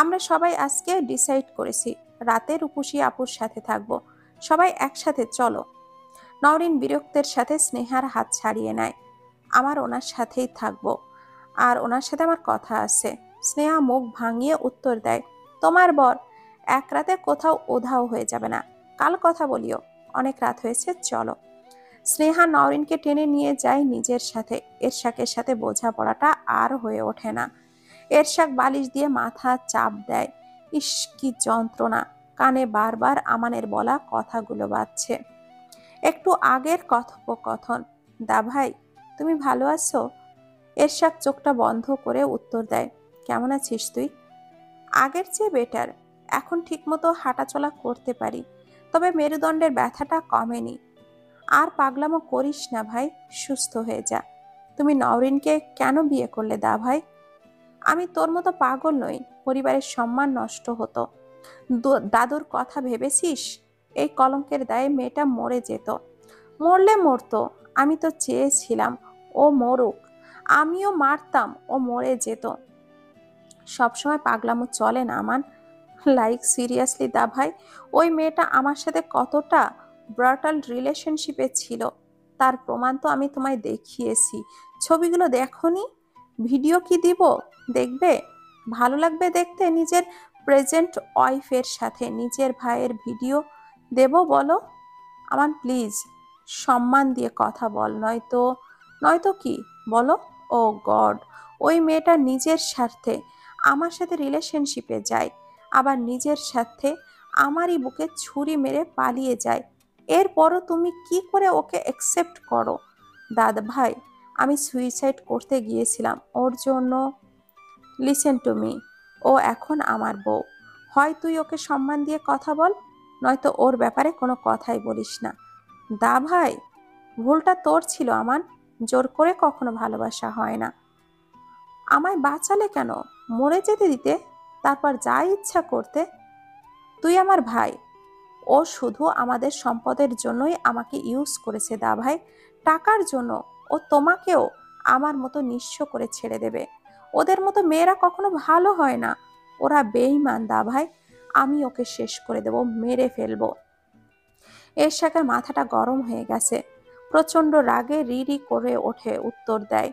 আমরা সবাই আজকে ডিসাইড করেছি রাতে রূপসী আপুর সাথে থাকবো, সবাই একসাথে চলো। নওরিন বিরক্তের সাথে স্নেহার হাত ছাড়িয়ে নেয়। আমার ওনার সাথেই থাকবো, আর ওনার সাথে আমার কথা আছে। স্নেহা মুখ ভাঙিয়ে উত্তর দেয়, তোমার বর এক রাতে কোথাও উধাও হয়ে যাবে না, কাল কথা বলিও, অনেক রাত হয়েছে চলো। স্নেহা নওরিনকে টেনে নিয়ে যায় নিজের সাথে। এরশাকের সাথে বোঝাপড়াটা আর হয়ে ওঠে না। এরশাক বালিশ দিয়ে মাথা চাপ দেয়। ইস কি যন্ত্রণা! কানে বারবার আমানের বলা কথাগুলো বাজছে। একটু আগের কথোপকথন, দা ভাই তুমি ভালো আছো? এরশাক চোখটা বন্ধ করে উত্তর দেয়, কেমন আছিস তুই? আগের চেয়ে বেটার, এখন ঠিকমতো হাঁটাচলা করতে পারি, তবে মেরুদণ্ডের ব্যথাটা কমেনি। আর পাগলামো করিস না ভাই, সুস্থ হয়ে যা। তুমি নওরিনকে কেন বিয়ে করলে দা ভাই? আমি তোর মতো পাগল নই, পরিবারের সম্মান নষ্ট হতো। দাদুর কথা ভেবেছিস? এই কলঙ্কের দায়ে মেয়েটা মরে যেত। মরলে মরতো, আমি তো চেয়েছিলাম ও মরুক। আমিও মারতাম, ও মরে যেত। সবসময় পাগলামো চলে না আমান। লাইক সিরিয়াসলি দা ভাই, ওই মেয়েটা আমার সাথে কতটা ব্রাটাল রিলেশনশিপে ছিল তার প্রমাণ তো আমি তোমায় দেখিয়েছি। ছবিগুলো দেখোনি? ভিডিও কি দিব? দেখবে? ভালো লাগবে দেখতে নিজের প্রেজেন্ট ওয়াইফের সাথে নিজের ভাইয়ের ভিডিও দেব বলো? আমান প্লিজ সম্মান দিয়ে কথা বল, নয়তো নয়তো কি বলো? ও গড, ওই মেয়েটা নিজের স্বার্থে আমার সাথে রিলেশনশিপে যায়, আবার নিজের স্বার্থে আমারই বুকে ছুরি মেরে পালিয়ে যায়। এরপরও তুমি কি করে ওকে অ্যাকসেপ্ট করো? দাদা ভাই, আমি সুইসাইড করতে গিয়েছিলাম ওর জন্য। লিসেন টু মি, ও এখন আমার বউ। হয় তুই ওকে সম্মান দিয়ে কথা বল, নয়তো ওর ব্যাপারে কোনো কথাই বলিস না। দা ভাই, ভুলটা তোর ছিল আমান, জোর করে কখনো ভালোবাসা হয় না। আমায় বাঁচালে কেন? মরে যেতে দিতে, তারপর যা ইচ্ছা করতে। তুই আমার ভাই, ও শুধু আমাদের সম্পদের জন্যই আমাকে ইউজ করেছে দা ভাই, টাকার জন্য। ও তোমাকেও আমার মতো নিঃস্ব করে ছেড়ে দেবে। ওদের মতো মেয়েরা কখনো ভালো হয় না, ওরা বেঈমান দা ভাই। আমি ওকে শেষ করে দেব, মেরে ফেলবো। এরশাকের মাথাটা গরম হয়ে গেছে, প্রচন্ড রাগে রি রি করে ওঠে, উত্তর দেয়।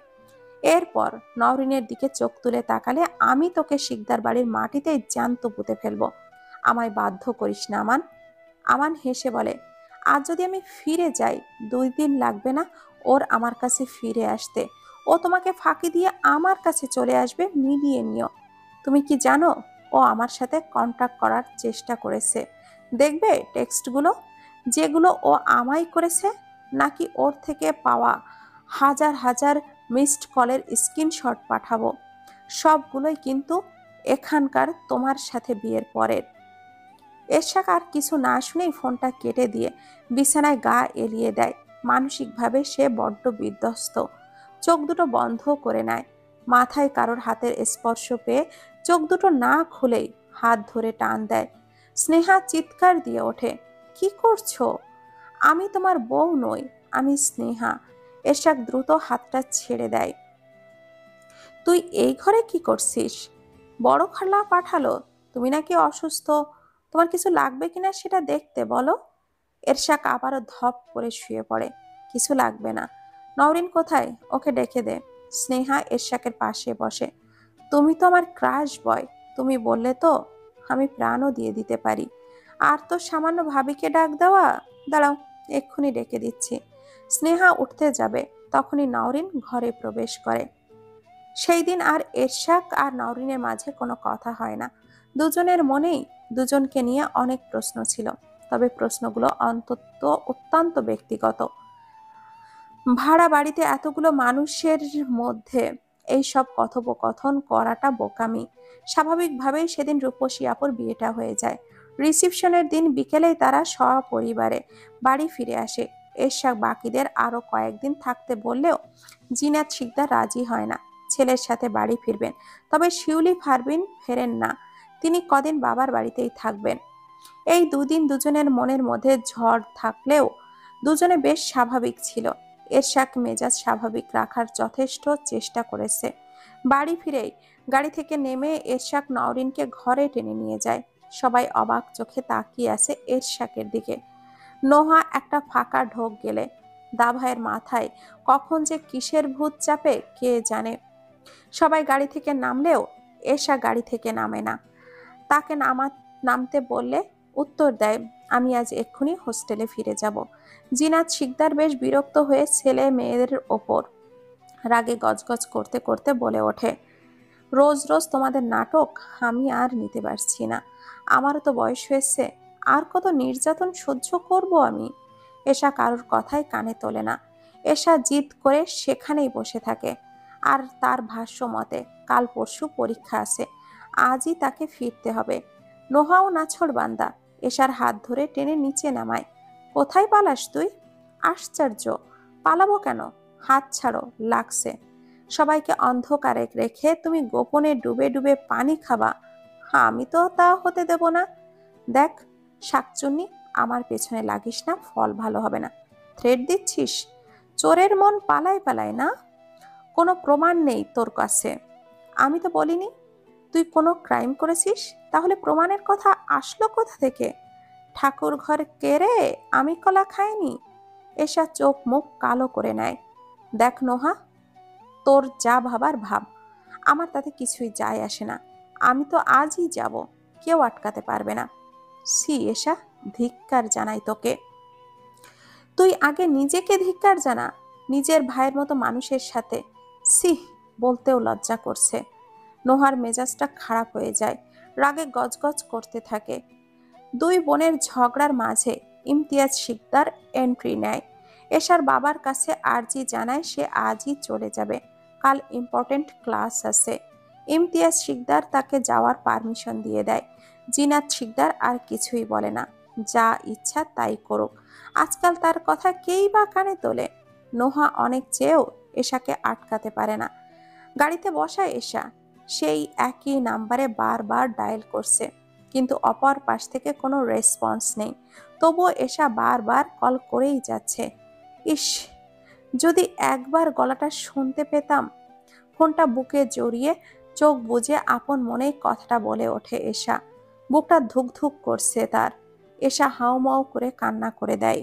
এরপর নওরিনের দিকে চোখ তুলে তাকালে, আমি তোকে শিকদার বাড়ির মাটিতে জ্যান্ত পুঁতে ফেলবো। আমায় বাধ্য করিস না আমান। আমান হেসে বলে, আজ যদি আমি ফিরে যাই 2 দিন লাগবে না ওর আমার কাছে ফিরে আসতে। ও তোমাকে ফাঁকি দিয়ে আমার কাছে চলে আসবে, মিলিয়ে নিও। তুমি কি জানো ও আমার সাথে কন্টাক্ট করার চেষ্টা করেছে? দেখবে টেক্সটগুলো, যেগুলো ও আমায় করেছে, নাকি ওর থেকে পাওয়া হাজার হাজার মিসড কলের স্ক্রিনশট পাঠাবো? সবগুলোই কিন্তু এখানকার তোমার সাথে বিয়ের পরের। এরশাক আর কিছু না শুনেই ফোনটা কেটে দিয়ে বিছানায় গা এলিয়ে দেয়। মানসিকভাবে সে বড্ড বিধ্বস্ত। চোখ দুটো বন্ধ করে নেয়। মাথায় কারোর হাতের স্পর্শ পেয়ে চোখ দুটো না খুলেই হাত ধরে টান দেয়। স্নেহা চিৎকার দিয়ে ওঠে, কি করছো? আমি তোমার বউ নই, আমি স্নেহা। এরশাক দ্রুত হাতটা ছেড়ে দেয়। তুই এই ঘরে কি করছিস? বড় খালা পাঠালো, তুমি নাকি অসুস্থ, তোমার কিছু লাগবে কিনা সেটা দেখতে, বলো। এরশাক আবারও ধপ করে শুয়ে পড়ে। কিছু লাগবে না। নওরিন কোথায়? ওকে ডেকে দে। স্নেহা এরশাকের পাশে বসে। তুমি তো আমার ক্রাশ বয়, তুমি বললে তো আমি প্রাণও দিয়ে দিতে পারি। আর তো সামান্য ভাবিকে ডাক দেওয়া। দাঁড়াও, এক্ষুনি ডেকে দিচ্ছি। স্নেহা উঠতে যাবে, তখনই নওরিন ঘরে প্রবেশ করে। সেই দিন আর এরশাক আর নওরিনের মাঝে কোনো কথা হয় না। দুজনের মনেই দুজনকে নিয়ে অনেক প্রশ্ন ছিল, তবে প্রশ্নগুলো অত্যন্ত ব্যক্তিগত। ভাড়া বাড়িতে এতগুলো মানুষের মধ্যে এই সব কথোপকথন করাটা বোকামি। স্বাভাবিকভাবেই সেদিন রূপসী আপুর বিয়েটা হয়ে যায়। রিসিপশনের দিন বিকেলেই তারা সপরিবারে বাড়ি ফিরে আসে। এরশাক বাকিদের আরো কয়েকদিন থাকতে বললেও জিনাত শিকদার রাজি হয় না। ছেলের সাথে বাড়ি ফিরবেন, তবে শিউলি পারভিন ফেরেন না। তিনি কদিন বাবার বাড়িতেই থাকবেন। এই 2 দিন দুজনের মনের মধ্যে ঝড় থাকলেও দুজনে বেশ স্বাভাবিক ছিল। এরশাক মেজাজ স্বাভাবিক রাখার যথেষ্ট চেষ্টা করেছে। বাড়ি ফিরেই গাড়ি থেকে নেমে এরশাক নওরিনকে ঘরে টেনে নিয়ে যায়। সবাই অবাক চোখে তাকিয়ে আছে এরশাকের দিকে। নোহা একটা ফাঁকা ঢোক গেলে দাভাইয়ের মাথায় কখন যে কিসের ভূত চাপে কে জানে। সবাই গাড়ি থেকে নামলেও এরশা গাড়ি থেকে নামে না। তাকে নামতে বললে উত্তর দেয়, আমি আজ এক্ষুনি হোস্টেলে ফিরে যাব। জিনাত শিকদার বেশ বিরক্ত হয়ে ছেলে মেয়েদের ওপর রাগে গজগজ করতে করতে বলে ওঠে, রোজ রোজ তোমাদের নাটক আমি আর নিতে পারছি না। আমারও তো বয়স হয়েছে, আর কত নির্যাতন সহ্য করব আমি? এসা কারোর কথাই কানে তোলে না। এসা জিদ করে সেখানেই বসে থাকে। আর তার ভাষ্য মতে কাল পরশু পরীক্ষা আছে, আজই তাকে ফিরতে হবে। নোহাও নাছোড়বান্দা, এশার হাত ধরে টেনে নিচে নামায়। কোথায় পালাস তুই? আশ্চর্য, পালাবো কেন? হাত ছাড়ো, লাগছে। সবাইকে অন্ধকারে রেখে তুমি গোপনে ডুবে ডুবে পানি খাবা? আমি তো তা হতে দেব না। দেখ শাকচুন্নি, আমার পেছনে লাগিস না, ফল ভালো হবে না। থ্রেট দিচ্ছিস? চোরের মন পালায় পালায় না? কোনো প্রমাণ নেই তোর কাছে? আমি তো বলিনি তুই কোনো ক্রাইম করেছিস, তাহলে প্রমাণের কথা আসলো কোথা থেকে? ঠাকুর ঘর কেড়ে আমি কলা খাইনি? এসা চোখ মুখ কালো করে নেয়। দেখ নোহা, তোর যা ভাবার ভাব, আমার তাতে কিছুই যায় আসে না। আমি তো আজই যাব, কেউ আটকাতে পারবে না। সি এসা, ধিক্কার জানাই তোকে। তুই আগে নিজেকে ধিক্কার জানা, নিজের ভাইয়ের মতো মানুষের সাথে। সি, বলতেও লজ্জা করছে। নোহার মেজাজটা খারাপ হয়ে যায়, রাগে গজগজ করতে থাকে। 2 বোনের ঝগড়ার মাঝে ইমতিয়াজ শিকদার এন্ট্রি নেয়। এশার বাবার কাছে আর্জি জানায় সে আজই চলে যাবে, কাল ইম্পর্টেন্ট ক্লাস আছে। ইমতিয়াজ শিকদার তাকে যাওয়ার পারমিশন দিয়ে দেয়। জিনাত শিকদার আর কিছুই বলে না, যা ইচ্ছা তাই করুক। আজকাল তার কথা কেই বা কানে তোলে? নোহা অনেক চেয়েও এশাকে আটকাতে পারে না। গাড়িতে বসা এশা সেই একই নাম্বারে বারবার ডায়াল করছে, কিন্তু অপর পাশ থেকে কোনো রেসপন্স নেই। তবুও এশা বারবার কল করেই যাচ্ছে। ইস, যদি একবার গলাটা শুনতে পেতাম। ফোনটা বুকে জড়িয়ে চোখ বুজে আপন মনেই কথাটা বলে ওঠে এশা। বুকটা ধুক ধুক করছে তার। এশা হাউমাউ করে কান্না করে দেয়।